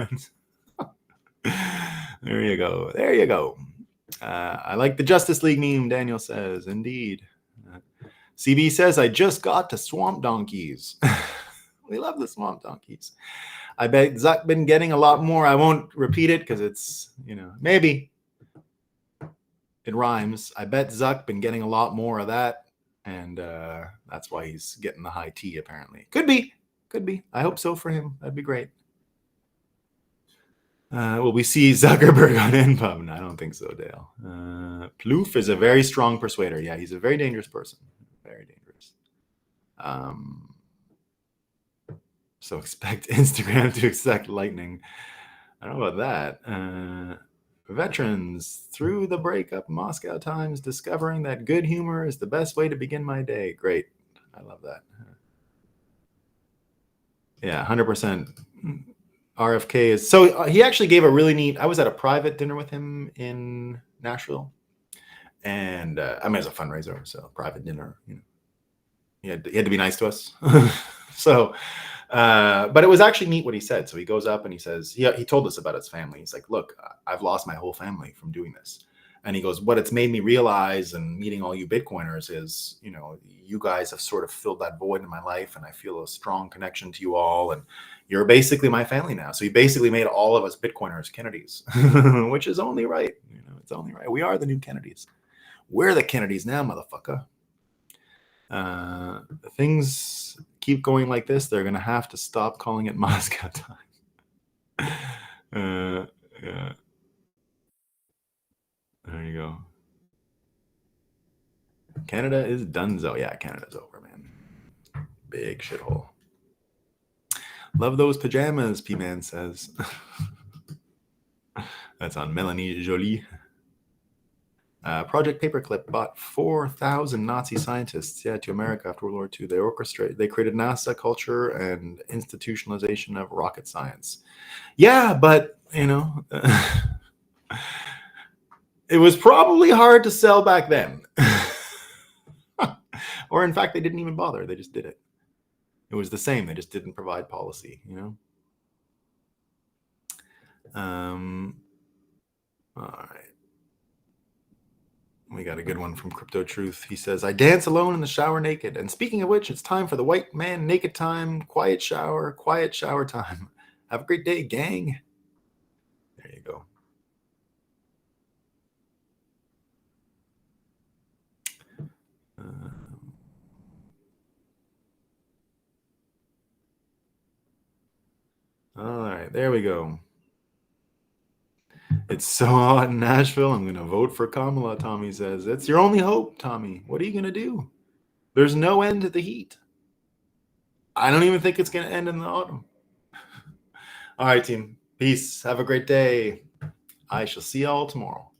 There you go. There you go. I like the Justice League meme, Daniel says. Indeed. CB says, I just got to swamp donkeys. We love the swamp donkeys. I bet Zuck been getting a lot more. I won't repeat it because it's, maybe it rhymes. I bet Zuck been getting a lot more of that. And that's why he's getting the high tea, apparently. Could be. Could be. I hope so for him. That'd be great. Will we see Zuckerberg on NPub? No, I don't think so, Dale. Plouffe is a very strong persuader. Yeah, he's a very dangerous person. Very dangerous. So expect Instagram to accept Lightning. I don't know about that. Veterans, through the breakup, Moscow Times, discovering that good humor is the best way to begin my day. Great. I love that. Yeah, 100%. RFK is... So he actually gave a really neat... I was at a private dinner with him in Nashville. And it's a fundraiser, so private dinner. He had to be nice to us. So, but it was actually neat what he said. So he goes up and he says, he told us about his family. He's like, look, I've lost my whole family from doing this. And he goes, what it's made me realize and meeting all you Bitcoiners is, you guys have sort of filled that void in my life, and I feel a strong connection to you all. And you're basically my family now. So he basically made all of us Bitcoiners Kennedys, which is only right. It's only right. We are the new Kennedys. We're the Kennedys now, motherfucker. Things keep going like this. They're going to have to stop calling it Moscow time. Yeah. There you go. Canada is donezo. Yeah, Canada's over, man. Big shithole. Love those pajamas, P-Man says. That's on Melanie Jolie. Project Paperclip bought 4,000 Nazi scientists, to America after World War II. They created NASA culture and institutionalization of rocket science. Yeah, but, it was probably hard to sell back then. Or in fact, they didn't even bother. They just did it. It was the same. They just didn't provide policy, All right. We got a good one from Crypto Truth. He says, I dance alone in the shower naked. And speaking of which, it's time for the white man naked time, quiet shower time. Have a great day, gang. There you go. All right, there we go. It's so hot in Nashville. I'm going to vote for Kamala, Tommy says. It's your only hope, Tommy. What are you going to do? There's no end to the heat. I don't even think it's going to end in the autumn. All right, team. Peace. Have a great day. I shall see y'all tomorrow.